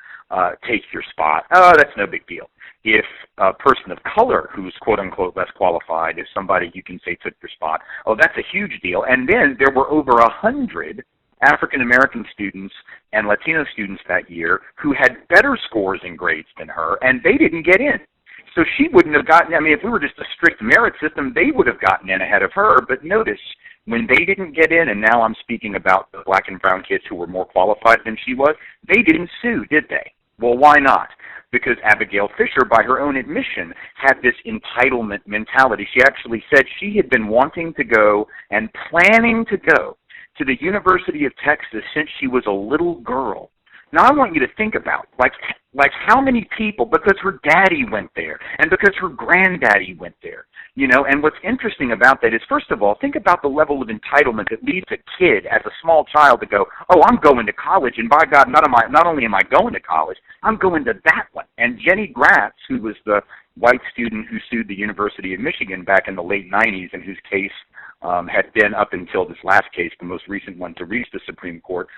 take your spot, that's no big deal. If a person of color who's quote-unquote less qualified, if somebody you can say took your spot, that's a huge deal. And then there were over 100 African-American students and Latino students that year who had better scores and grades than her, and they didn't get in. So she wouldn't have gotten, if we were just a strict merit system, they would have gotten in ahead of her. But notice, when they didn't get in, and now I'm speaking about the black and brown kids who were more qualified than she was, they didn't sue, did they? Well, why not? Because Abigail Fisher, by her own admission, had this entitlement mentality. She actually said she had been wanting to go and planning to go to the University of Texas since she was a little girl. Now, I want you to think about, like how many people, because her daddy went there, and because her granddaddy went there, and what's interesting about that is, first of all, think about the level of entitlement that leads a kid as a small child to go, I'm going to college, and by God, not only am I going to college, I'm going to that one. And Jenny Gratz, who was the white student who sued the University of Michigan back in the late 90s, and whose case had been, up until this last case, the most recent one to reach the Supreme Court,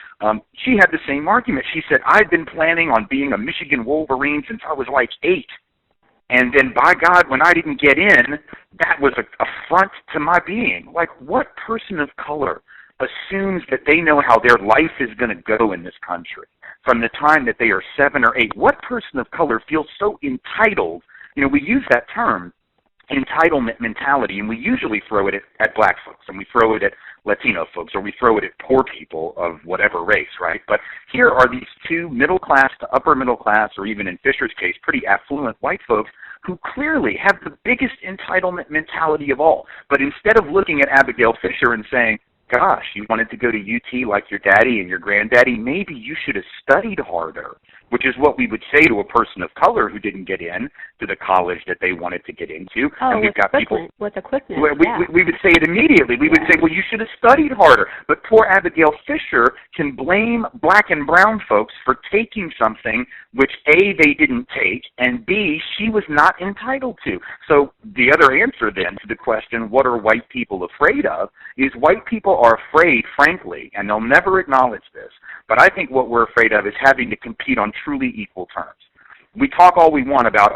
she had the same argument. She said, I've been planning on being a Michigan Wolverine since I was like 8. And then, by God, when I didn't get in, that was an affront to my being. Like, what person of color assumes that they know how their life is going to go in this country from the time that they are 7 or 8? What person of color feels so entitled? We use that term, entitlement mentality, and we usually throw it at black folks, and we throw it at Latino folks, or we throw it at poor people of whatever race, right? But here are these 2 middle class to upper middle class, or even in Fisher's case, pretty affluent white folks who clearly have the biggest entitlement mentality of all. But instead of looking at Abigail Fisher and saying, gosh, you wanted to go to UT like your daddy and your granddaddy, maybe you should have studied harder, which is what we would say to a person of color who didn't get in to the college that they wanted to get into. And we've got people with a quickness. We would say it immediately. We would say, well, you should have studied harder. But poor Abigail Fisher can blame black and brown folks for taking something which, A, they didn't take, and B, she was not entitled to. So the other answer then to the question, what are white people afraid of, is white people are afraid, frankly, and they'll never acknowledge this, but I think what we're afraid of is having to compete on truly equal terms. We talk all we want about,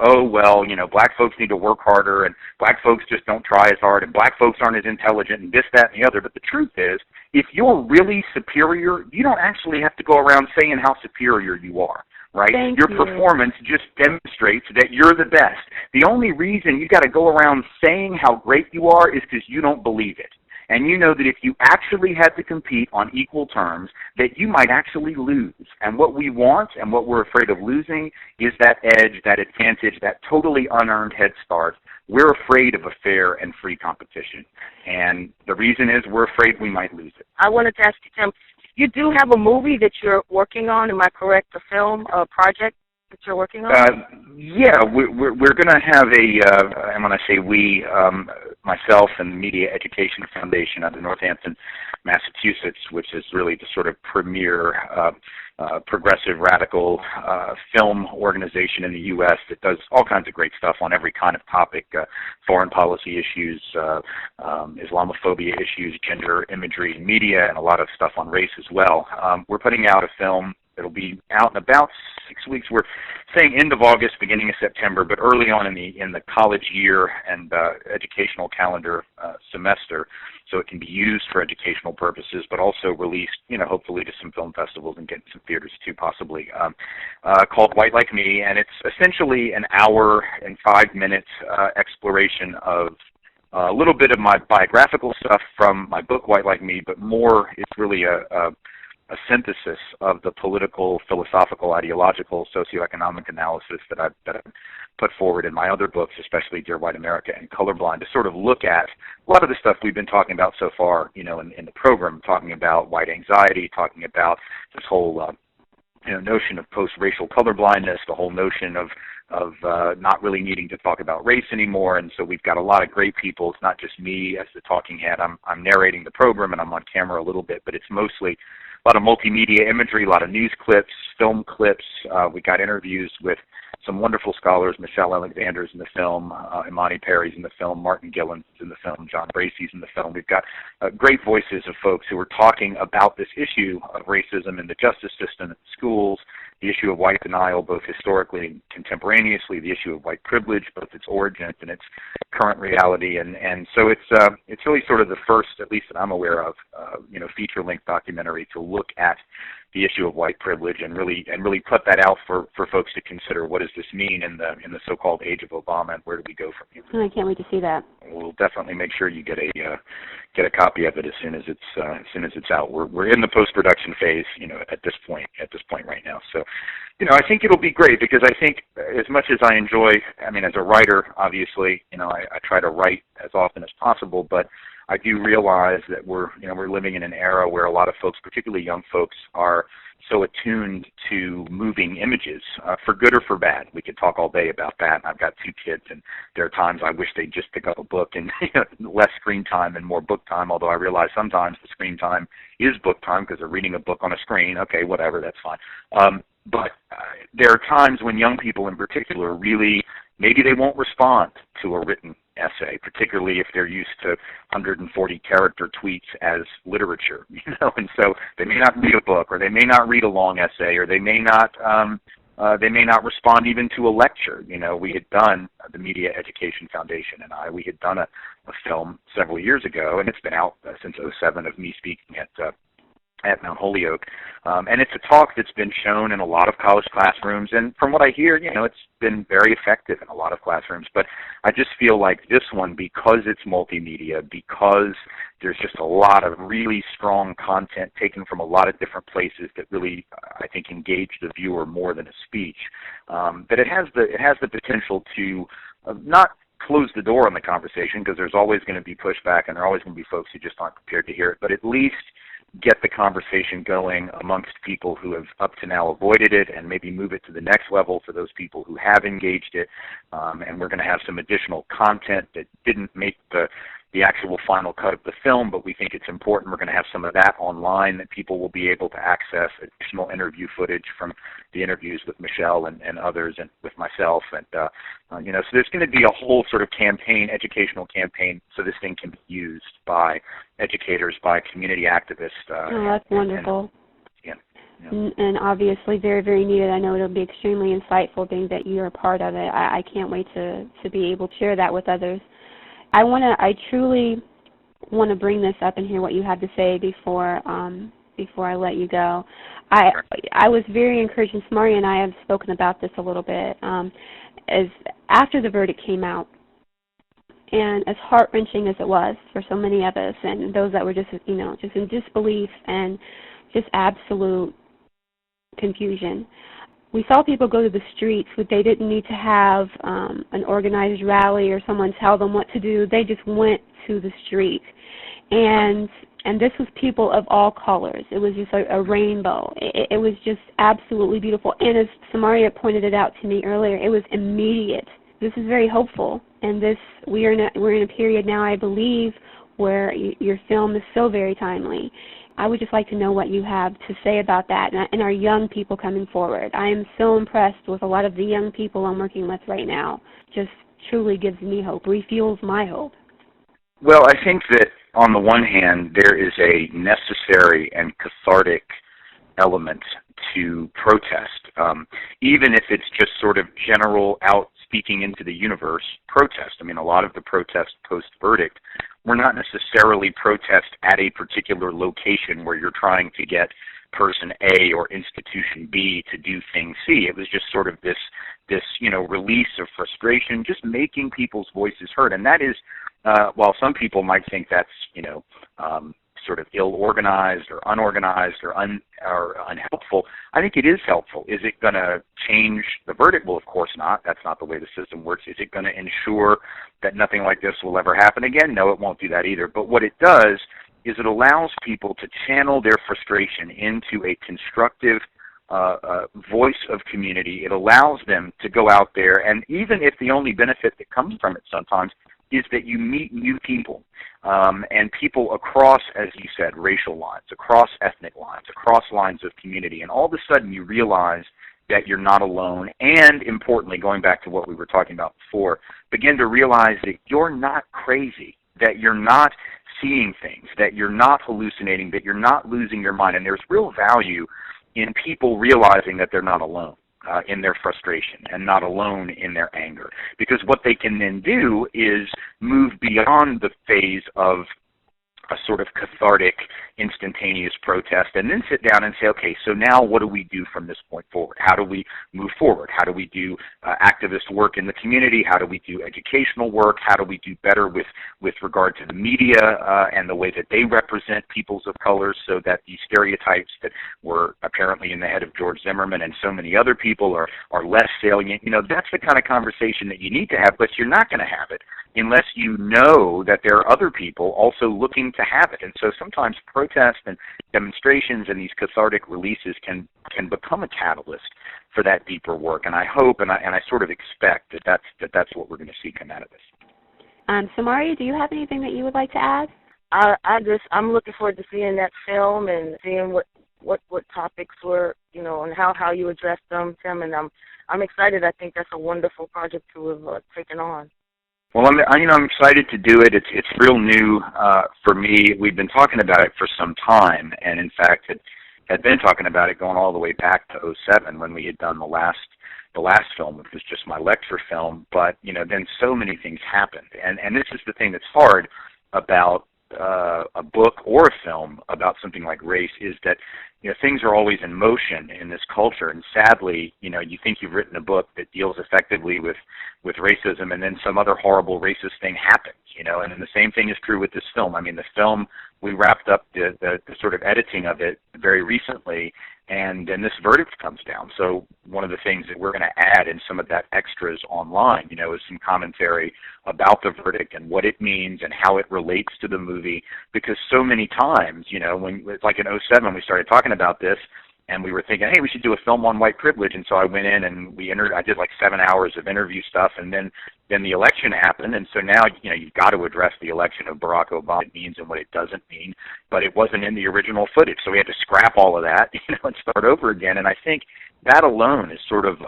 black folks need to work harder, and black folks just don't try as hard, and black folks aren't as intelligent, and this, that, and the other. But the truth is, if you're really superior, you don't actually have to go around saying how superior you are, right? Your performance just demonstrates that you're the best. The only reason you got to go around saying how great you are is because you don't believe it. And you know that if you actually had to compete on equal terms, that you might actually lose. And what we want and what we're afraid of losing is that edge, that advantage, that totally unearned head start. We're afraid of a fair and free competition. And the reason is we're afraid we might lose it. I wanted to ask you, Tim, you do have a movie that you're working on, am I correct, a film, a project that you're working on? Yeah, we're going to have and when I say we, myself and the Media Education Foundation out of Northampton, Massachusetts, which is really the sort of premier progressive, radical film organization in the U.S. that does all kinds of great stuff on every kind of topic, foreign policy issues, Islamophobia issues, gender imagery in media, and a lot of stuff on race as well. We're putting out a film that'll be out in about 6 weeks. We're saying end of August, beginning of September, but early on in the college year and educational calendar semester, so it can be used for educational purposes, but also released, hopefully to some film festivals and get some theaters too, possibly, called White Like Me, and it's essentially an hour and 5 minutes exploration of a little bit of my biographical stuff from my book, White Like Me, but more, it's really a synthesis of the political, philosophical, ideological, socioeconomic analysis that I've put forward in my other books, especially Dear White America and Colorblind, to sort of look at a lot of the stuff we've been talking about so far, in the program, talking about white anxiety, talking about this whole notion of post-racial colorblindness, the whole notion of not really needing to talk about race anymore. And so we've got a lot of great people. It's not just me as the talking head. I'm narrating the program and I'm on camera a little bit, but it's mostly a lot of multimedia imagery, a lot of news clips, film clips. We got interviews with some wonderful scholars. Michelle Alexander's in the film, Imani Perry's in the film, Martin Gillen's in the film, John Bracey's in the film. We've got great voices of folks who are talking about this issue of racism in the justice system, in schools, the issue of white denial, both historically and contemporaneously, the issue of white privilege, both its origins and its current reality. And so it's really sort of the first, at least that I'm aware of, feature-length documentary to look at the issue of white privilege and really put that out for folks to consider. What does this mean in the so-called age of Obama, and where do we go from here? I can't wait to see that. We'll definitely make sure you get a copy of it as soon as it's out. We're in the post-production phase, at this point right now. So, I think it'll be great, because I think as much as I enjoy, as a writer, obviously, I try to write as often as possible, but I do realize that we're living in an era where a lot of folks, particularly young folks, are so attuned to moving images, for good or for bad. We could talk all day about that. I've got 2 kids, and there are times I wish they'd just pick up a book and less screen time and more book time, although I realize sometimes the screen time is book time because they're reading a book on a screen. Okay, whatever, that's fine. But there are times when young people in particular really, maybe they won't respond to a written essay, particularly if they're used to 140-character tweets as literature, and so they may not read a book, or they may not read a long essay, or they may not respond even to a lecture. We had done, the Media Education Foundation and we had done a film several years ago, and it's been out since '07 of me speaking at Mount Holyoke. And it's a talk that's been shown in a lot of college classrooms, and from what I hear, it's been very effective in a lot of classrooms. But I just feel like this one, because it's multimedia, because there's just a lot of really strong content taken from a lot of different places that really, I think, engage the viewer more than a speech, that it has the potential to not close the door on the conversation, because there's always going to be pushback and there are always going to be folks who just aren't prepared to hear it, but at least get the conversation going amongst people who have up to now avoided it, and maybe move it to the next level for those people who have engaged it. And we're going to have some additional content that didn't make the actual final cut of the film, but we think it's important. We're going to have some of that online that people will be able to access, additional interview footage from the interviews with Michelle and others, and with myself. And, so there's going to be a whole sort of educational campaign, so this thing can be used by educators, by community activists. That's wonderful. Yeah. And obviously very, very needed. I know it'll be extremely insightful being that you're a part of it. I can't wait to be able to share that with others. I truly want to bring this up and hear what you have to say before I let you go. I was very encouraged, and Samaria and I have spoken about this a little bit, as after the verdict came out, and as heart-wrenching as it was for so many of us, and those that were just in disbelief and just absolute confusion. We saw people go to the streets, but they didn't need to have an organized rally or someone tell them what to do. They just went to the street. And this was people of all colors. It was just a rainbow. It was just absolutely beautiful. And as Samaria pointed it out to me earlier, it was immediate. This is very hopeful. And we're in a period now, I believe, where your film is so very timely. I would just like to know what you have to say about that and our young people coming forward. I am so impressed with a lot of the young people I'm working with right now. Just truly gives me hope, refuels my hope. Well, I think that on the one hand, there is a necessary and cathartic element to protest, even if it's just sort of general out speaking into the universe protest. I mean, a lot of the protests post-verdict were not necessarily protests at a particular location where you're trying to get person A or institution B to do thing C. It was just sort of this release of frustration, just making people's voices heard. And that is, while some people might think that's, sort of ill-organized or unorganized or unhelpful, I think it is helpful. Is it going to change the verdict? Well, of course not. That's not the way the system works. Is it going to ensure that nothing like this will ever happen again? No, it won't do that either. But what it does is it allows people to channel their frustration into a constructive voice of community. It allows them to go out there, and even if the only benefit that comes from it sometimes is that you meet new people, and people across, as you said, racial lines, across ethnic lines, across lines of community, and all of a sudden you realize that you're not alone, and importantly, going back to what we were talking about before, begin to realize that you're not crazy, that you're not seeing things, that you're not hallucinating, that you're not losing your mind, and there's real value in people realizing that they're not alone in their frustration and not alone in their anger. Because what they can then do is move beyond the phase of a sort of cathartic, instantaneous protest, and then sit down and say, okay, so now what do we do from this point forward? How do we move forward? How do we do activist work in the community? How do we do educational work? How do we do better with regard to the media and the way that they represent peoples of color, so that these stereotypes that were apparently in the head of George Zimmerman and so many other people are less salient? That's the kind of conversation that you need to have, but you're not going to have it unless you know that there are other people also looking to have it. And so sometimes protests and demonstrations and these cathartic releases can become a catalyst for that deeper work. And I hope and I sort of expect that's what we're going to see come out of this. Samaria, do you have anything that you would like to add? I'm looking forward to seeing that film and seeing what topics were, and how you addressed them, Tim. And I'm excited. I think that's a wonderful project to have taken on. Well, I'm excited to do it. It's real new for me. We've been talking about it for some time, and in fact, had been talking about it going all the way back to '07 when we had done the last film, which was just my lecture film. But then so many things happened, and this is the thing that's hard about a book or a film about something like race, is that things are always in motion in this culture, and sadly, you think you've written a book that deals effectively with racism, and then some other horrible racist thing happens, and then the same thing is true with this film. I mean, the film, we wrapped up the sort of editing of it very recently, and then this verdict comes down. So one of the things that we're going to add in some of that extras online, is some commentary about the verdict and what it means and how it relates to the movie, because so many times, when like in '07 we started talking about this, and we were thinking, hey, we should do a film on white privilege, and so I went in and I did like 7 hours of interview stuff, and then the election happened, and so now, you've got to address the election of Barack Obama, what it means and what it doesn't mean, but it wasn't in the original footage, so we had to scrap all of that, and start over again, and I think that alone is sort of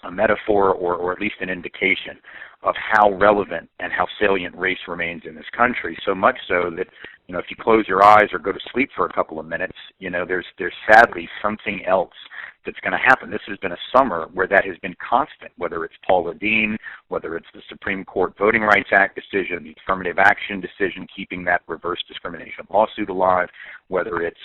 a metaphor or at least an indication of how relevant and how salient race remains in this country, so much so that, if you close your eyes or go to sleep for a couple of minutes, there's sadly something else that's going to happen. This has been a summer where that has been constant, whether it's Paula Deen, whether it's the Supreme Court Voting Rights Act decision, the affirmative action decision, keeping that reverse discrimination lawsuit alive, whether it's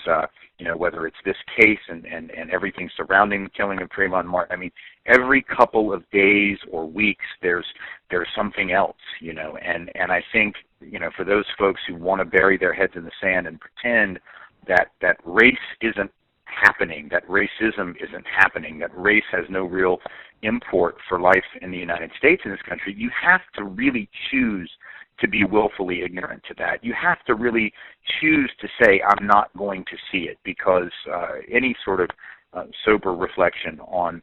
this case and everything surrounding the killing of Trayvon Martin. I mean, every couple of days or weeks there's something else, and I think, for those folks who want to bury their heads in the sand and pretend that race isn't happening, that racism isn't happening, that race has no real import for life in the United States, in this country, you have to really choose to be willfully ignorant to that. You have to really choose to say, I'm not going to see it, because any sort of sober reflection on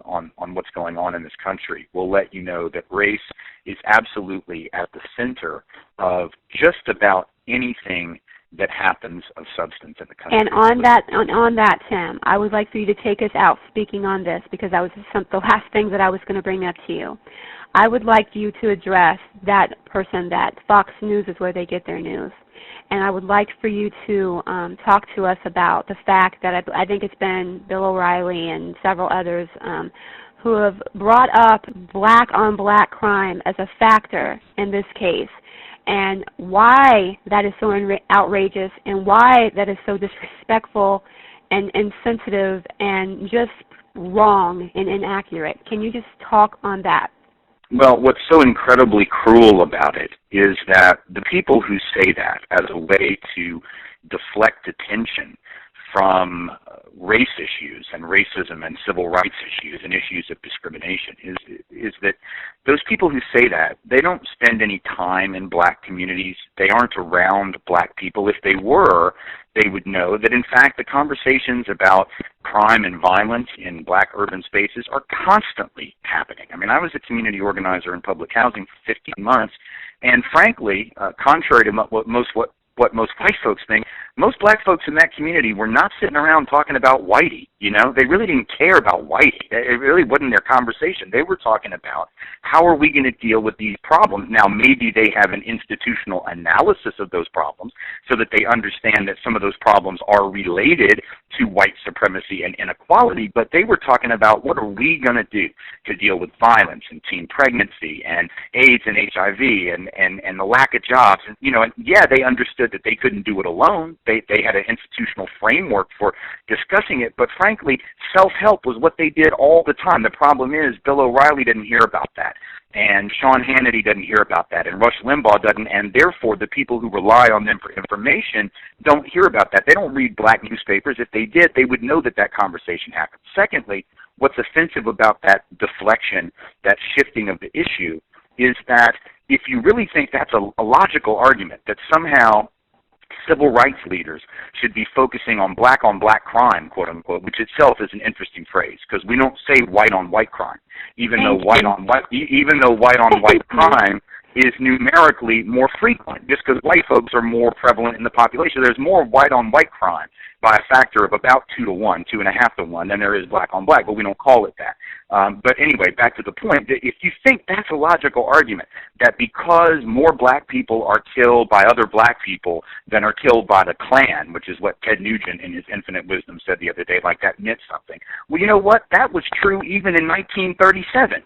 what's going on in this country will let you know that race is absolutely at the center of just about anything that happens of substance in the country. And on that, Tim, I would like for you to take us out speaking on this, because that was the last thing that I was going to bring up to you. I would like you to address that person that Fox News is where they get their news. And I would like for you to talk to us about the fact that I think it's been Bill O'Reilly and several others who have brought up black-on-black crime as a factor in this case, and why that is so outrageous and why that is so disrespectful and insensitive and just wrong and inaccurate. Can you just talk on that? Well, what's so incredibly cruel about it is that the people who say that as a way to deflect attention from race issues and racism and civil rights issues and issues of discrimination is that those people who say that, they don't spend any time in black communities. They aren't around black people. If they were, they would know that, in fact, the conversations about crime and violence in black urban spaces are constantly happening. I mean, I was a community organizer in public housing for 15 months, and frankly, contrary to what most white folks think, most black folks in that community were not sitting around talking about Whitey. You know, they really didn't care about Whitey. It really wasn't their conversation. They were talking about how are we going to deal with these problems. Now, maybe they have an institutional analysis of those problems so that they understand that some of those problems are related to white supremacy and inequality, but they were talking about what are we going to do to deal with violence and teen pregnancy and AIDS and HIV and the lack of jobs. And, you know, and yeah, they understood that they couldn't do it alone. They had an institutional framework for discussing it, but frankly, self-help was what they did all the time. The problem is Bill O'Reilly didn't hear about that, and Sean Hannity doesn't hear about that, and Rush Limbaugh doesn't, and therefore the people who rely on them for information don't hear about that. They don't read black newspapers. If they did, they would know that that conversation happened. Secondly, what's offensive about that deflection, that shifting of the issue, is that if you really think that's a logical argument, that somehow civil rights leaders should be focusing on black crime, quote unquote, which itself is an interesting phrase because we don't say white on white crime, even though white on white crime is numerically more frequent, just because white folks are more prevalent in the population. There's more white on white crime by a factor of about 2 to 1, 2.5 to 1 than there is black on black, but we don't call it that. But anyway, back to the point, that if you think that's a logical argument, that because more black people are killed by other black people than are killed by the Klan, which is what Ted Nugent in his infinite wisdom said the other day, like that meant something. Well, you know what? That was true even in 1937.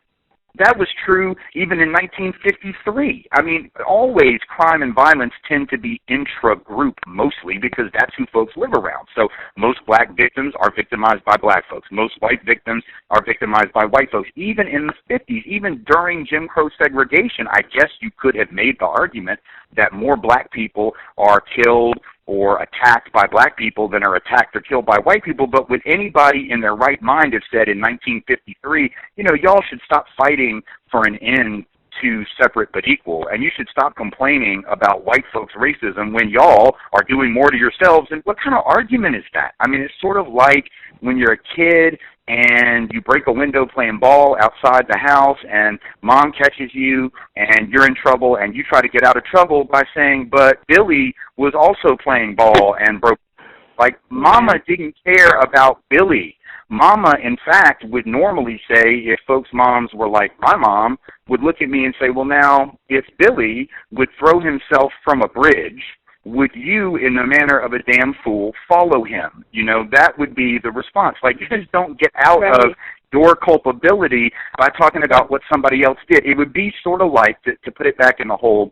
That was true even in 1953. I mean, always crime and violence tend to be intra-group mostly because that's who folks live around. So most black victims are victimized by black folks. Most white victims are victimized by white folks. Even in the 50s, even during Jim Crow segregation, I guess you could have made the argument that more black people are killed or attacked by black people than are attacked or killed by white people. But would anybody in their right mind have said in 1953, you know, y'all should stop fighting for an end to separate but equal, and you should stop complaining about white folks' racism when y'all are doing more to yourselves? And what kind of argument is that? I mean, it's sort of like when you're a kid and you break a window playing ball outside the house and mom catches you and you're in trouble and you try to get out of trouble by saying, but Billy was also playing ball and broke. Like, mama didn't care about Billy. Mama, in fact, would normally say, if folks' moms were like my mom, would look at me and say, well, now, if Billy would throw himself from a bridge, would you, in the manner of a damn fool, follow him? You know, that would be the response. Like, you just don't get out of your culpability by talking about what somebody else did. It would be sort of like, to put it back in the whole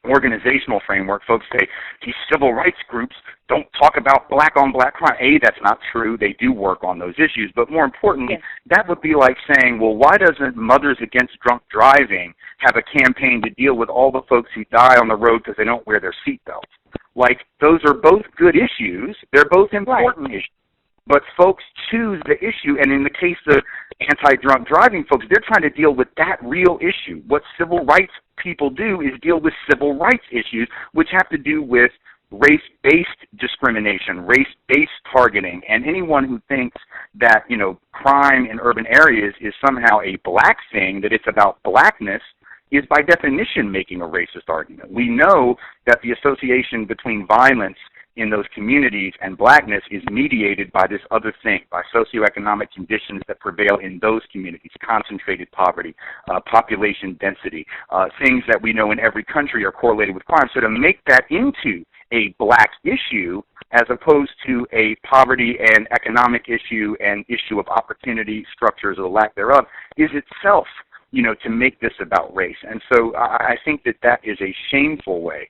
organizational framework, folks say these civil rights groups don't talk about black on black crime. A, that's not true. They do work on those issues. But more importantly, that would be like saying, well, why doesn't Mothers Against Drunk Driving have a campaign to deal with all the folks who die on the road because they don't wear their seatbelts? Like, those are both good issues. They're both important issues. But folks choose the issue, and in the case of anti-drunk driving folks, they're trying to deal with that real issue. What civil rights people do is deal with civil rights issues, which have to do with race-based discrimination, race-based targeting, and anyone who thinks that, you know, crime in urban areas is somehow a black thing, that it's about blackness, is by definition making a racist argument. We know that the association between violence in those communities and blackness is mediated by this other thing, by socioeconomic conditions that prevail in those communities, concentrated poverty, population density, things that we know in every country are correlated with crime. So to make that into a black issue as opposed to a poverty and economic issue and issue of opportunity, structures, or the lack thereof, is itself, to make this about race. And so I think that is a shameful way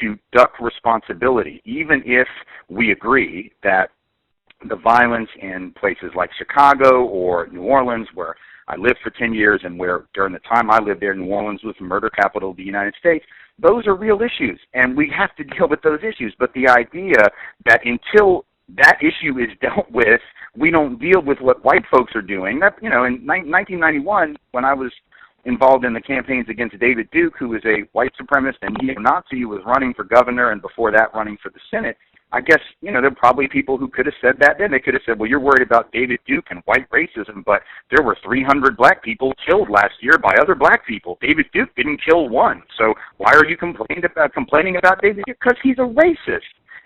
to duck responsibility, even if we agree that the violence in places like Chicago or New Orleans, where I lived for 10 years and where during the time I lived there, New Orleans was the murder capital of the United States, those are real issues, and we have to deal with those issues. But the idea that until that issue is dealt with, we don't deal with what white folks are doing. That, in 1991, when I was involved in the campaigns against David Duke, who was a white supremacist and neo-Nazi who was running for governor and before that running for the Senate, I guess, there are probably people who could have said that then. They could have said, well, you're worried about David Duke and white racism, but there were 300 black people killed last year by other black people. David Duke didn't kill one. So why are you complaining about David Duke? Because he's a racist.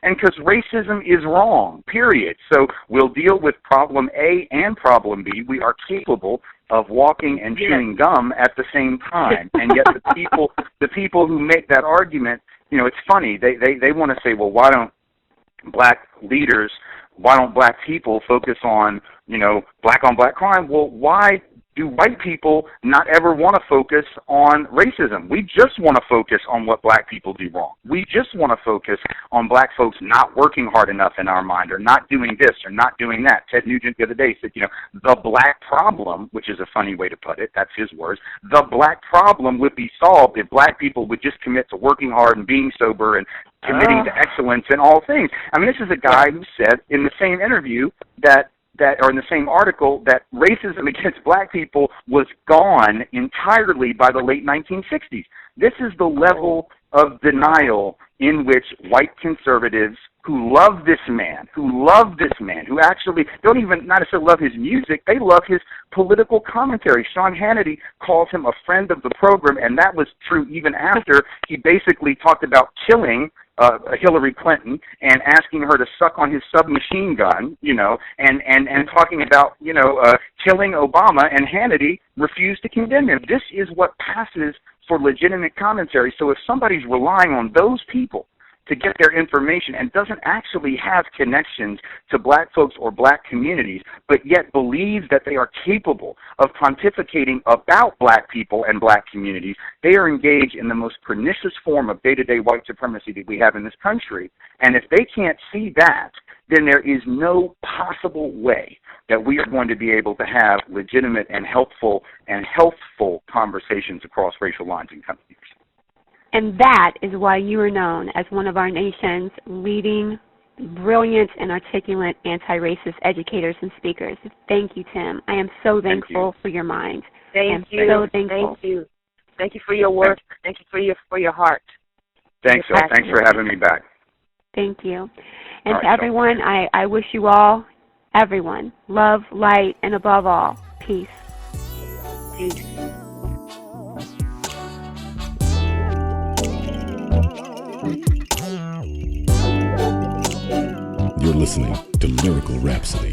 And because racism is wrong, period. So we'll deal with problem A and problem B. We are capable of walking and chewing gum at the same time. And yet the people who make that argument, it's funny. They want to say, well, why don't black people focus on, black on black crime? Well, why do white people not ever want to focus on racism? We just want to focus on what black people do wrong. We just want to focus on black folks not working hard enough in our mind, or not doing this or not doing that. Ted Nugent the other day said, the black problem, which is a funny way to put it, that's his words, the black problem would be solved if black people would just commit to working hard and being sober and committing to excellence in all things. I mean, this is a guy who said in the same interview or in the same article, that racism against black people was gone entirely by the late 1960s. This is the level of denial in which white conservatives who love this man, who actually don't even not necessarily love his music, they love his political commentary. Sean Hannity calls him a friend of the program, and that was true even after he basically talked about killing Hillary Clinton and asking her to suck on his submachine gun, and talking about, killing Obama, and Hannity refused to condemn him. This is what passes for legitimate commentary. So if somebody's relying on those people to get their information and doesn't actually have connections to black folks or black communities, but yet believes that they are capable of pontificating about black people and black communities, they are engaged in the most pernicious form of day-to-day white supremacy that we have in this country. And if they can't see that, then there is no possible way that we are going to be able to have legitimate and helpful and healthful conversations across racial lines in coming years. And that is why you are known as one of our nation's leading, brilliant, and articulate anti-racist educators and speakers. Thank you, Tim. I am so thankful for your mind. Thank you. So thankful. Thank you. Thank you for your work. Thank you for your heart. Thanks, Phil. Thanks for having me back. Thank you. And to everyone, I wish you all, everyone, love, light, and above all, peace. Peace. You're listening to Lyrical Rhapsody.